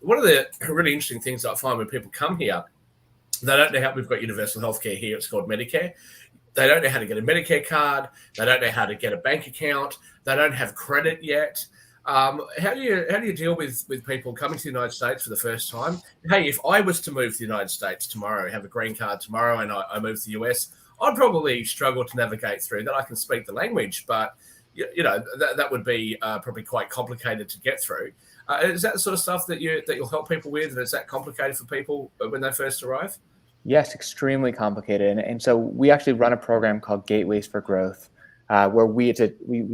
One of the really interesting things I find when people come here, they don't know how we've got universal healthcare here. It's called Medicare. They don't know how to get a Medicare card. They don't know how to get a bank account. They don't have credit yet. How do you deal with people coming to the United States for the first time? Hey, if I was to move to the United States tomorrow, have a green card tomorrow, and I move to the US, I'd probably struggle to navigate through that. I can speak the language, but that would be probably quite complicated to get through. Is that the sort of stuff that you'll help people with? And is that complicated for people when they first arrive? Yes, extremely complicated. And so we actually run a program called Gateways for Growth, where we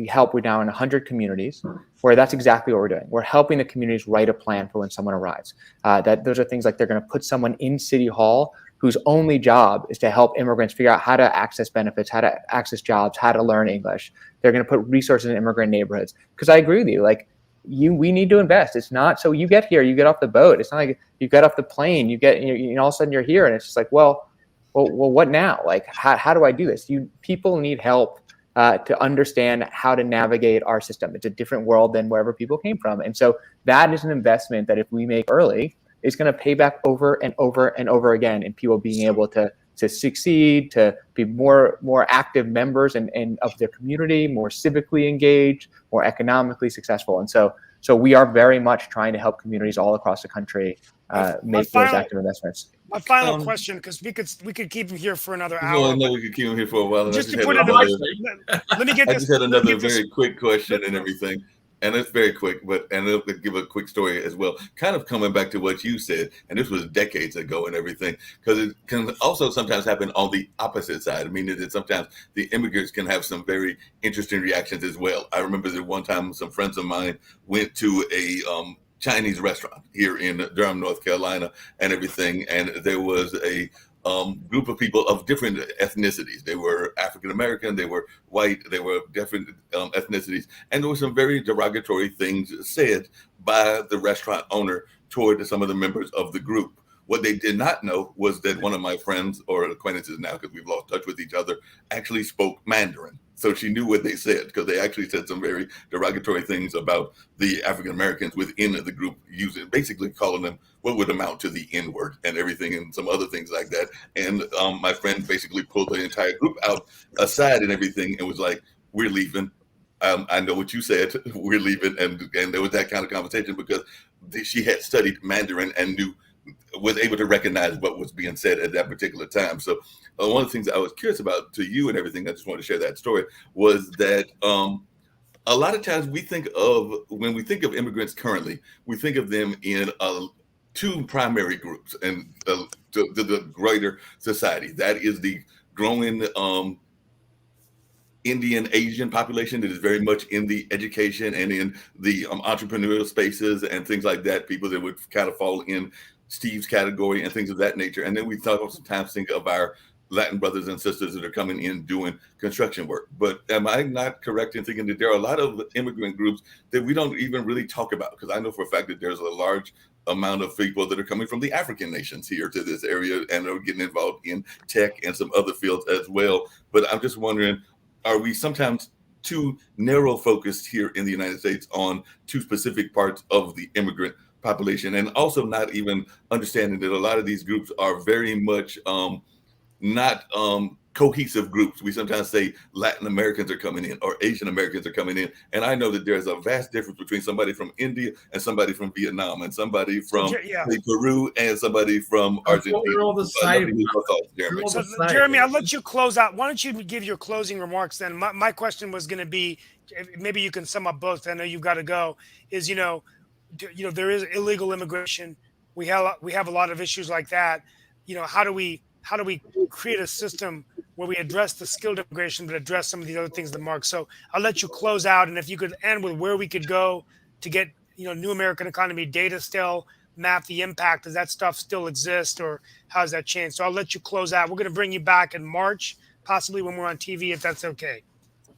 help. We're now in 100 communities where that's exactly what we're doing. We're helping the communities write a plan for when someone arrives. Those are things like they're going to put someone in City Hall whose only job is to help immigrants figure out how to access benefits, how to access jobs, how to learn English. They're going to put resources in immigrant neighborhoods. Because I agree with you, we need to invest. It's not so you get here, you get off the boat. It's not like you get off the plane, all of a sudden you're here, and it's just like, well, what now? How do I do this? People need help to understand how to navigate our system. It's a different world than wherever people came from, and so that is an investment that if we make early, is going to pay back over and over and over again in people being able to succeed, to be more active members and of their community, more civically engaged, more economically successful. And so we are very much trying to help communities all across the country make those active investments. My final question, because we could keep him here for another hour. Well, I know we could keep him here for a while. And Just I to put it let me get I this. just had another very quick question and everything. And it's very quick, and I'll give a quick story as well. Kind of coming back to what you said, and this was decades ago and everything, because it can also sometimes happen on the opposite side. I mean, that sometimes the immigrants can have some very interesting reactions as well. I remember that one time some friends of mine went to a Chinese restaurant here in Durham, North Carolina, and everything, and there was a group of people of different ethnicities. They were African American, they were white, they were different ethnicities, and there were some very derogatory things said by the restaurant owner toward some of the members of the group. What they did not know was that one of my friends or acquaintances now, because we've lost touch with each other, actually spoke Mandarin. So she knew what they said, because they actually said some very derogatory things about the African Americans within the group, basically calling them what would amount to the N-word and everything and some other things like that. And my friend basically pulled the entire group out aside and everything and was like, "We're leaving. I know what you said. We're leaving." And there was that kind of conversation because she had studied Mandarin and was able to recognize what was being said at that particular time. So one of the things I was curious about to you and everything, I just want to share that story, was that a lot of times when we think of immigrants currently, we think of them in two primary groups and the greater society. That is the growing Indian Asian population that is very much in the education and in the entrepreneurial spaces and things like that, people that would kind of fall in Steve's category and things of that nature. And then we sometimes think of our Latin brothers and sisters that are coming in doing construction work. But am I not correct in thinking that there are a lot of immigrant groups that we don't even really talk about? Because I know for a fact that there's a large amount of people that are coming from the African nations here to this area and are getting involved in tech and some other fields as well. But I'm just wondering, are we sometimes too narrow focused here in the United States on two specific parts of the immigrant population, and also not even understanding that a lot of these groups are very much not cohesive groups? We sometimes say Latin Americans are coming in or Asian Americans are coming in. And I know that there's a vast difference between somebody from India and somebody from Vietnam and somebody from Peru and somebody from Argentina. They're all the same. Jeremy. So, Jeremy, I'll let you close out. Why don't you give your closing remarks then? My question was going to be, maybe you can sum up both. I know you've got to go. Is, there is illegal immigration. We have a lot of issues like that. How do we create a system where we address the skilled immigration, but address some of the other things that Mark? So I'll let you close out, and if you could end with where we could go to get new American economy data, still map the impact. Does that stuff still exist, or how's that changed? So I'll let you close out. We're going to bring you back in March, possibly when we're on TV, if that's okay.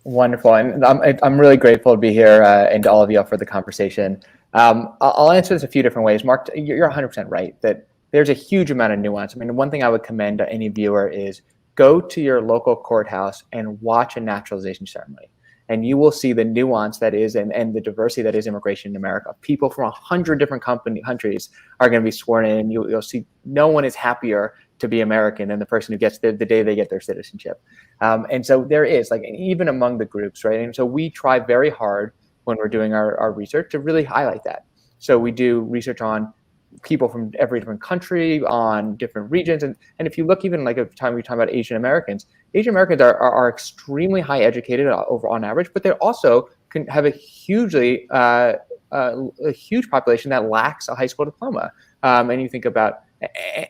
Wonderful, and I'm really grateful to be here and to all of you for the conversation. I'll answer this a few different ways. Mark, you're 100% right that there's a huge amount of nuance. I mean, one thing I would commend to any viewer is go to your local courthouse and watch a naturalization ceremony. And you will see the nuance that is and the diversity that is immigration in America. People from 100 different countries are going to be sworn in. And you'll see no one is happier to be American than the person who gets the day they get their citizenship. And so there is, like, even among the groups, right? And so we try very hard when we're doing our research to really highlight that. So we do research on people from every different country, on different regions. And if you look, even like a time we talk about Asian Americans are extremely high educated over on average, but they also can have a huge population that lacks a high school diploma. And you think about,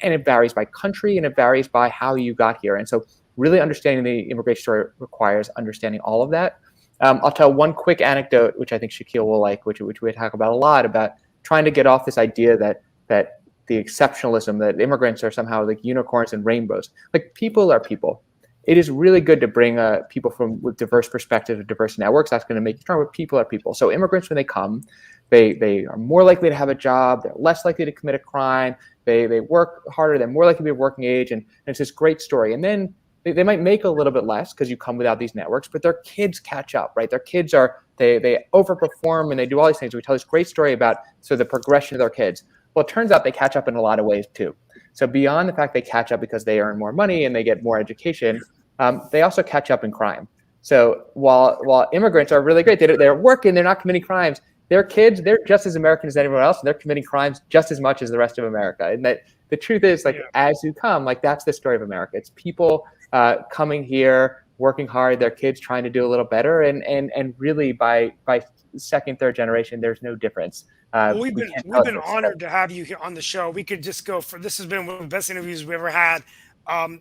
and it varies by country and it varies by how you got here. And so really understanding the immigration story requires understanding all of that. I'll tell one quick anecdote, which I think Shaquille will like, which we talk about a lot, about trying to get off this idea that the exceptionalism, that immigrants are somehow like unicorns and rainbows. Like, people are people. It is really good to bring people with diverse perspectives and diverse networks. That's going to make you stronger. People are people. So immigrants, when they come, they are more likely to have a job. They're less likely to commit a crime. They work harder. They're more likely to be of working age. And it's this great story. And then they might make a little bit less because you come without these networks, but their kids catch up, right? Their kids they overperform and they do all these things. We tell this great story about the progression of their kids. Well, it turns out they catch up in a lot of ways too. So beyond the fact they catch up because they earn more money and they get more education, they also catch up in crime. So while immigrants are really great, they're working, they're not committing crimes, their kids, they're just as American as anyone else, and they're committing crimes just as much as the rest of America. And that the truth is, like, as you come, like, that's the story of America. It's people coming here, working hard, their kids trying to do a little better, and really by second, third generation, there's no difference. Well, we've been honored to have you here on the show. We could just go for this. Has been one of the best interviews we ever had.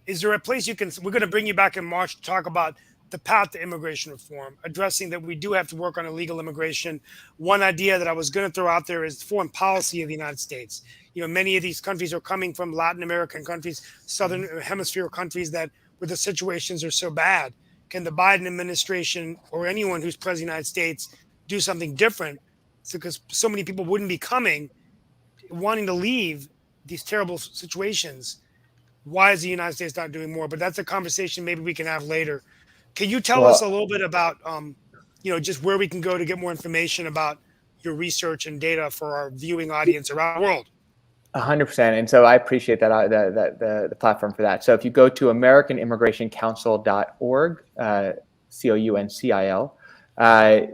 Is there a place you can? We're going to bring you back in March to talk about the path to immigration reform, addressing that we do have to work on illegal immigration. One idea that I was going to throw out there is foreign policy of the United States. Many of these countries are coming from Latin American countries, Southern Hemisphere countries where the situations are so bad. Can the Biden administration or anyone who's president of the United States do something different? Because so many people wouldn't be coming, wanting to leave these terrible situations. Why is the United States not doing more? But that's a conversation maybe we can have later. Can you tell us a little bit about, just where we can go to get more information about your research and data for our viewing audience around the world? 100%. And so I appreciate that the platform for that. So if you go to AmericanImmigrationCouncil.org, COUNCIL,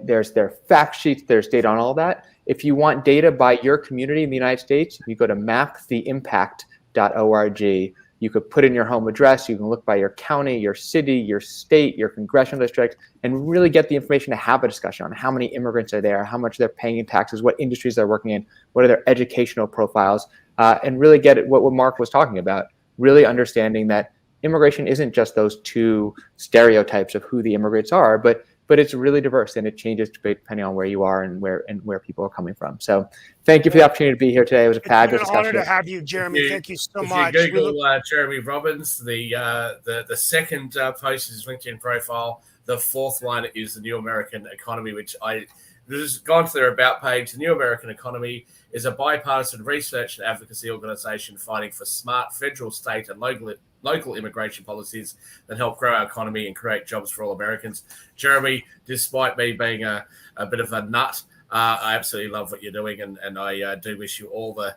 there's their fact sheets, there's data on all that. If you want data by your community in the United States, you go to maptheimpact.org. You could put in your home address. You can look by your county, your city, your state, your congressional district, and really get the information to have a discussion on how many immigrants are there, how much they're paying in taxes, what industries they're working in, what are their educational profiles, and really get what Mark was talking about, really understanding that immigration isn't just those two stereotypes of who the immigrants are, but it's really diverse, and it changes depending on where you are and where people are coming from. So thank you for the opportunity to be here today. It was a fabulous discussion. It's been an honor to have you, Jeremy. Thank you so much. If you Google Jeremy Robbins, the second post is his LinkedIn profile. The fourth one is the New American Economy, which I just gone to their about page. The New American Economy is a bipartisan research and advocacy organization fighting for smart federal, state, and local immigration policies that help grow our economy and create jobs for all Americans. Jeremy, despite me being a bit of a nut, I absolutely love what you're doing, and I do wish you all the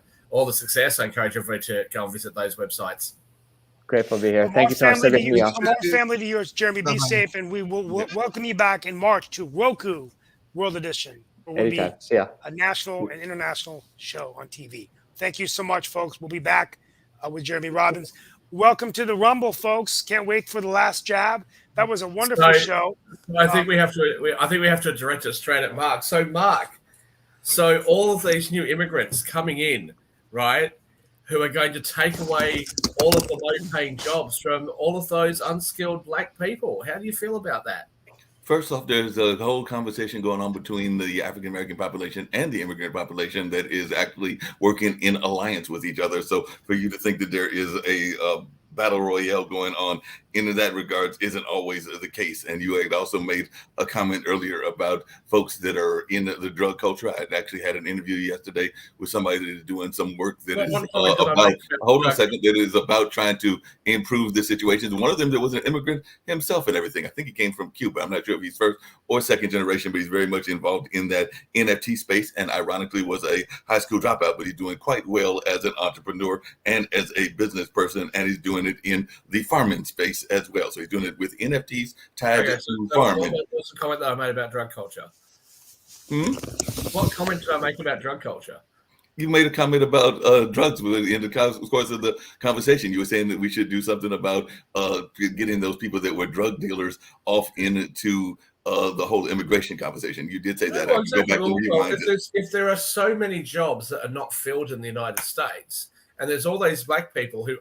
success. I encourage everybody to go and visit those websites. Grateful to be here. Thank you so much for having me on. More family to yours, Jeremy. Be safe, and we will welcome you back in March to Roku World Edition. Will be a national and international show on TV. Thank you so much, folks. We'll be back with Jeremy Robbins. Welcome to the Rumble, folks. Can't wait for the last jab. That was a wonderful show. I think we have to direct it straight at Mark. So, Mark, all of these new immigrants coming in, right, who are going to take away all of the low-paying jobs from all of those unskilled black people. How do you feel about that? First off, there's a whole conversation going on between the African-American population and the immigrant population that is actually working in alliance with each other. So for you to think that there is a battle royale going on in that regards isn't always the case. And you had also made a comment earlier about folks that are in the drug culture. I actually had an interview yesterday with somebody that is doing some work that is about, hold on a second, that is about trying to improve the situation. One of them that was an immigrant himself and everything. I think he came from Cuba. I'm not sure if he's first or second generation, but he's very much involved in that NFT space, and ironically was a high school dropout, but he's doing quite well as an entrepreneur and as a business person, and he's doing it in the farming space as well. So he's doing it with NFTs tied to farming. What's the comment that I made about drug culture? What comment did I make about drug culture? You made a comment about drugs in the course of the conversation. You were saying that we should do something about getting those people that were drug dealers off into the whole immigration conversation. You did say that. Well, exactly. If there are so many jobs that are not filled in the United States, and there's all these black people who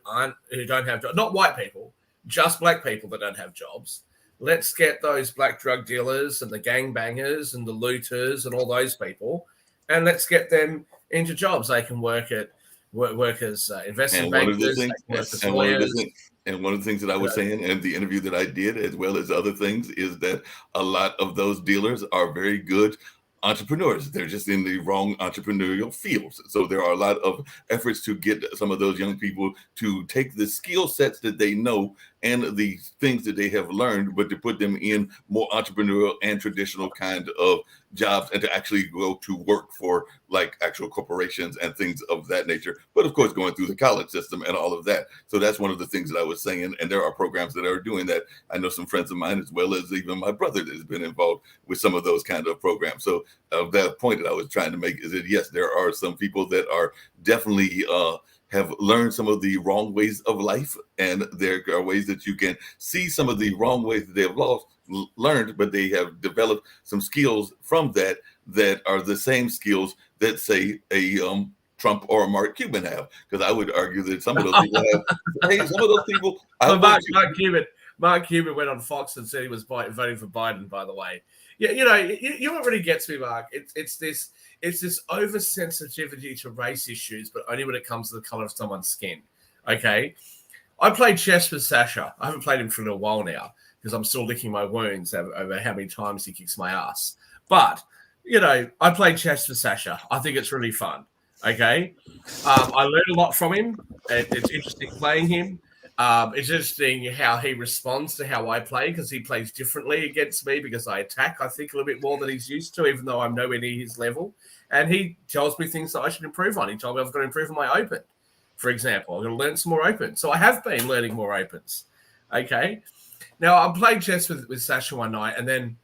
don't have jobs, not white people, just black people that don't have jobs. Let's get those black drug dealers and the gangbangers and the looters and all those people, and let's get them into jobs. They can work as investment bankers. And one of the things that I was saying in the interview that I did, as well as other things, is that a lot of those dealers are very good entrepreneurs. They're just in the wrong entrepreneurial fields. So there are a lot of efforts to get some of those young people to take the skill sets that they know and the things that they have learned, but to put them in more entrepreneurial and traditional kind of jobs, and to actually go to work for like actual corporations and things of that nature. But of course, going through the college system and all of that. So that's one of the things that I was saying. And there are programs that are doing that. I know some friends of mine, as well as even my brother, that has been involved with some of those kind of programs. So that point that I was trying to make is that, yes, there are some people that are definitely have learned some of the wrong ways of life, and there are ways that you can see some of the wrong ways that they have learned, but they have developed some skills from that are the same skills that, say, a Trump or a Mark Cuban have. Because I would argue that some of those people have. Hey, some of those people. Mark Cuban went on Fox and said he was voting for Biden. By the way, yeah, you know what really gets me, Mark. It's this oversensitivity to race issues, but only when it comes to the color of someone's skin. Okay, I played chess with Sasha. I haven't played him for a little while now because I'm still licking my wounds over how many times he kicks my ass. But I played chess with Sasha. I think it's really fun. Okay, I learned a lot from him. It's interesting playing him. It's interesting how he responds to how I play, because he plays differently against me because I attack, I think, a little bit more than he's used to, even though I'm nowhere near his level. And he tells me things that I should improve on. He told me I've got to improve on my open, for example. I've got to learn some more open. So I have been learning more opens. Okay. Now, I played chess with Sasha one night, and then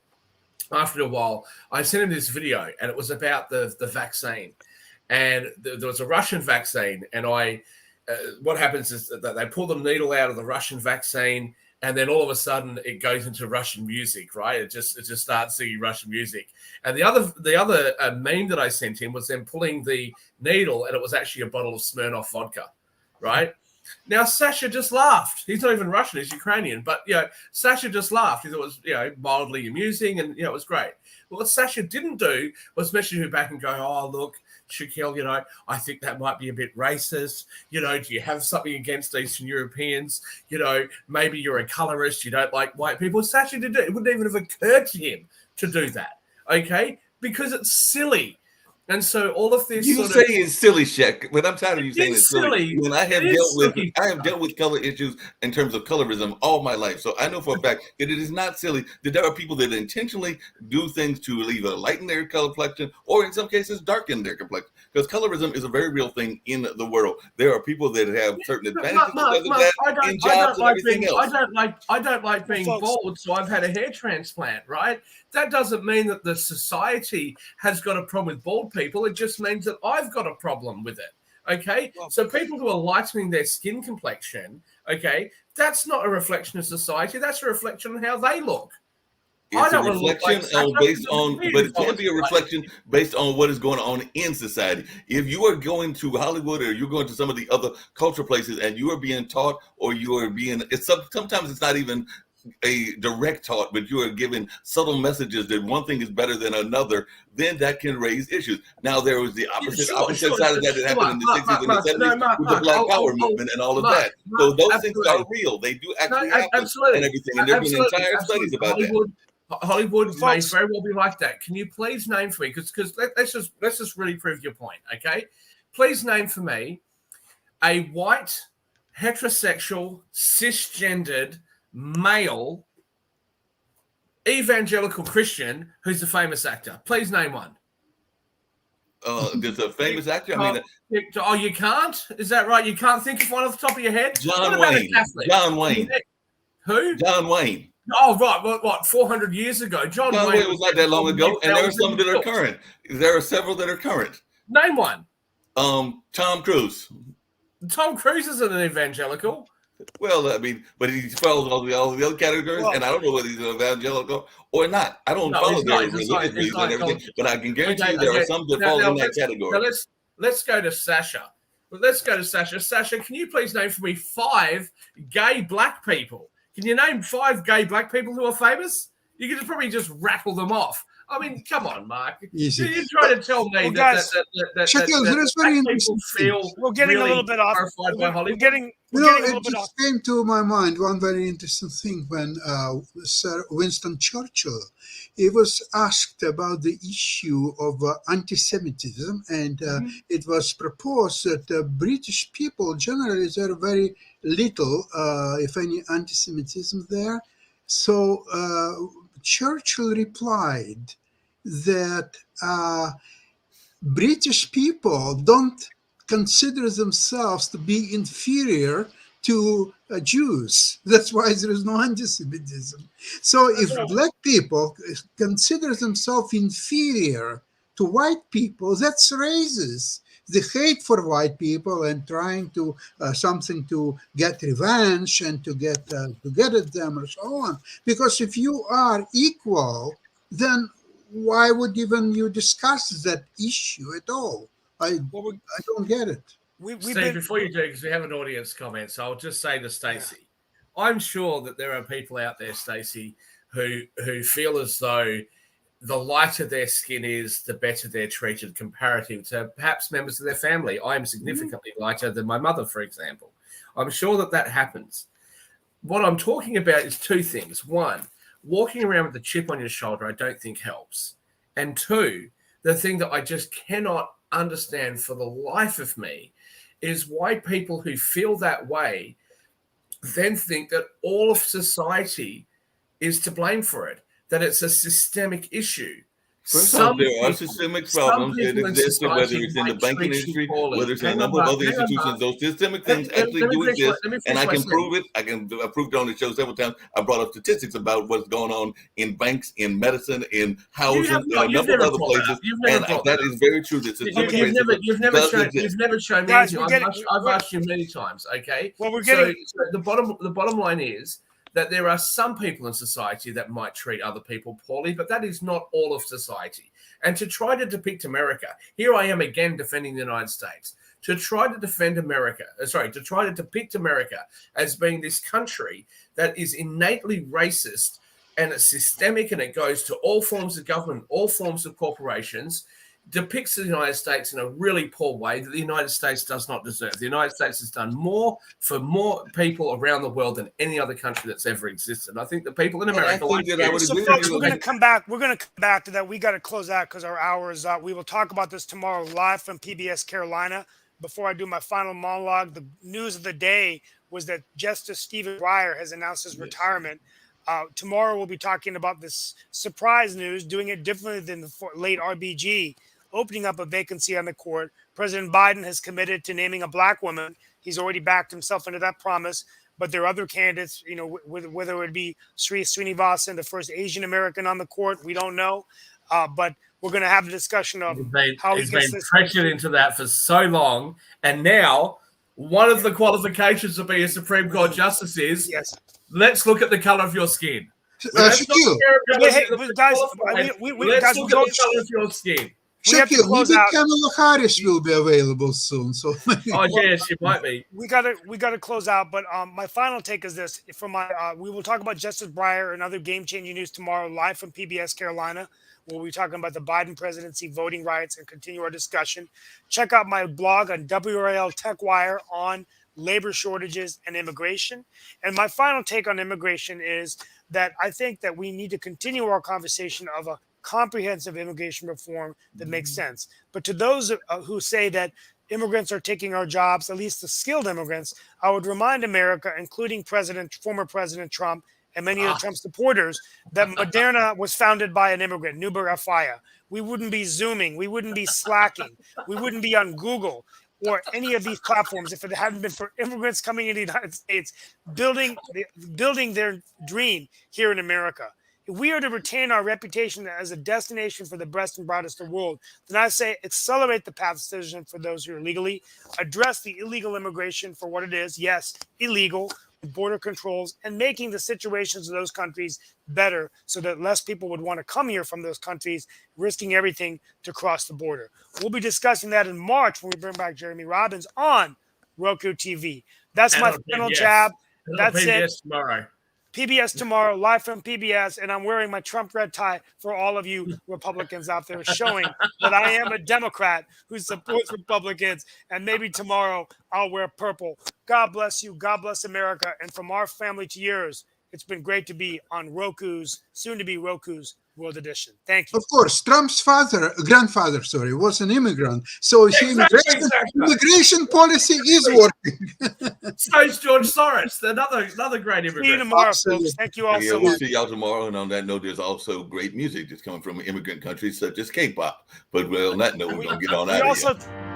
after a while, I sent him this video, and it was about the vaccine. And there was a Russian vaccine, and what happens is that they pull the needle out of the Russian vaccine, and then all of a sudden it goes into Russian music, right? It just starts singing Russian music. And the other meme that I sent him was them pulling the needle, and it was actually a bottle of Smirnoff vodka, right? Now Sasha just laughed. He's not even Russian; he's Ukrainian. But Sasha just laughed. He thought it was mildly amusing, and it was great. Well, what Sasha didn't do was message me back and go, "Oh, look, Shaquille, I think that might be a bit racist. Do you have something against Eastern Europeans? Maybe you're a colorist. You don't like white people." Sasha did it. It wouldn't even have occurred to him to do that. Okay, because it's silly. And so all of this it's silly, Shaq, but I'm tired of you saying it's silly. When I have dealt with color issues in terms of colorism all my life. So I know for a fact that it is not silly, that there are people that intentionally do things to either lighten their color complexion or in some cases darken their complexion. Because colorism is a very real thing in the world. There are people that have certain advantages in jobs and everything else. I don't like being bald, so I've had a hair transplant, right? That doesn't mean that the society has got a problem with bald people. It just means that I've got a problem with it. Okay. So people who are lightening their skin complexion, okay, that's not a reflection of society. That's a reflection on how they look. It's a reflection but it can be a reflection based on what is going on in society. If you are going to Hollywood or you're going to some of the other cultural places and you are being taught, or you are being, sometimes it's not even a direct thought, but you are giving subtle messages that one thing is better than another, then that can raise issues. Now there was the opposite side of that happened in the 60s and the 70s with the Black Power movement and all of that. So those things are real. They do actually happen and everything. And there have been entire studies about that. Hollywood may very well be like that. Can you please name for me, because let's just really prove your point, okay? Please name for me a white, heterosexual, cisgendered, male, evangelical Christian who's a famous actor. Please name one. There's a famous actor. I mean, you can't? Is that right? You can't think of one off the top of your head? John Wayne. John Wayne. Who? John Wayne. Oh, right. What 400 years ago? John Wayne was not that long ago, and there are some that are current. There are several that are current. Name one. Tom Cruise. Tom Cruise isn't an evangelical. Well, I mean, but he follows all the other categories, and I don't know whether he's an evangelical or not. I don't follow their religious beliefs and everything, but I can guarantee you there are some that fall in that category. Now let's go to Sasha. Sasha, can you please name for me 5 gay black people? Can you name 5 gay black people who are famous? You can probably just rattle them off. I mean, come on, Mark. Easy. You're trying to tell me that people feel we're getting really a little bit off. We're getting a little bit off. It came to my mind one very interesting thing when Sir Winston Churchill, he was asked about the issue of anti-Semitism, and it was proposed that British people generally there are very little, if any, anti-Semitism there. So Churchill replied that British people don't consider themselves to be inferior to Jews. That's why there is no anti-Semitism. So if black people consider themselves inferior to white people, that's raises the hate for white people and trying to something to get revenge and to get at them or so on. Because if you are equal, then why would even you discuss that issue at all? I don't get it. Steve, before you do, because we have an audience comment, so I'll just say to Stacey, I'm sure that there are people out there, Stacey, who feel as though the lighter their skin is, the better they're treated comparative to perhaps members of their family. I am significantly lighter than my mother, for example. I'm sure that happens. What I'm talking about is 2 things. 1, walking around with a chip on your shoulder I don't think helps. And 2, the thing that I just cannot understand for the life of me is why people who feel that way then think that all of society is to blame for it, that it's a systemic issue. There are systemic problems that exist, whether it's in the banking industry, whether it's in a number of other institutions. Those systemic things actually do exist, and I can prove it. I proved it on the show several times. I brought up statistics about what's going on in banks, in medicine, in housing, and a number of other places. And that is very true. That systemic racism you've never shown me anything. I've asked you many times. Okay. Well, we're getting so the bottom line is that there are some people in society that might treat other people poorly, but that is not all of society. And to try to depict America, here I am again defending the United States, to try to depict America as being this country that is innately racist and it's systemic and it goes to all forms of government, all forms of corporations, depicts the United States in a really poor way that the United States does not deserve. The United States has done more for more people around the world than any other country that's ever existed. And I think the people in America so folks, we're going to come back. We're going to come back to that. We got to close out because our hour is up. We will talk about this tomorrow live from PBS Carolina. Before I do my final monologue, the news of the day was that Justice Steve Rao has announced his retirement. Tomorrow we'll be talking about this surprise news, doing it differently than the late RBG, opening up a vacancy on the court. President Biden has committed to naming a black woman. He's already backed himself into that promise. But there are other candidates, whether it would be Sri Srinivasan, the first Asian American on the court, we don't know. But we're going to have a discussion of how he's been pressured into that for so long. And now one of the qualifications to be a Supreme Court justice is, let's look at the color of your skin. Guys, let's look at the color of your skin. We have to Shaquille, close maybe out. Kamala Harris will be available soon. So Oh, yes, she might be. We gotta close out. But my final take is this: from my we will talk about Justice Breyer and other game changing news tomorrow, live from PBS Carolina. We'll be talking about the Biden presidency, voting rights, and continue our discussion. Check out my blog on WRAL TechWire on labor shortages and immigration. And my final take on immigration is that I think that we need to continue our conversation of a comprehensive immigration reform that makes sense. But to those who say that immigrants are taking our jobs, at least the skilled immigrants, I would remind America, including former President Trump and many of the Trump supporters, that Moderna was founded by an immigrant, Nuber Afaya. We wouldn't be Zooming, we wouldn't be Slacking, we wouldn't be on Google or any of these platforms if it hadn't been for immigrants coming into the United States, building their dream here in America. If we are to retain our reputation as a destination for the best and brightest of the world, then I say accelerate the path to citizenship for those who are legally, address the illegal immigration for what it is, yes, illegal, border controls, and making the situations of those countries better so that less people would want to come here from those countries, risking everything to cross the border. We'll be discussing that in March when we bring back Jeremy Robbins on Roku TV. That's my final jab. That's it. Tomorrow. PBS tomorrow, live from PBS, and I'm wearing my Trump red tie for all of you Republicans out there, showing that I am a Democrat who supports Republicans, and maybe tomorrow I'll wear purple. God bless you. God bless America. And from our family to yours, it's been great to be on Roku's, soon to be Roku's World Edition. Thank you. of course, Trump's grandfather, was an immigrant. So immigration policy is working. So is George Soros, another great immigrant. See you tomorrow, Absolutely. folks. Thank you all so We'll much. see y'all tomorrow. And on that note, there's also great music that's coming from immigrant countries such as K-pop. But on that note, we're going to get on out of here.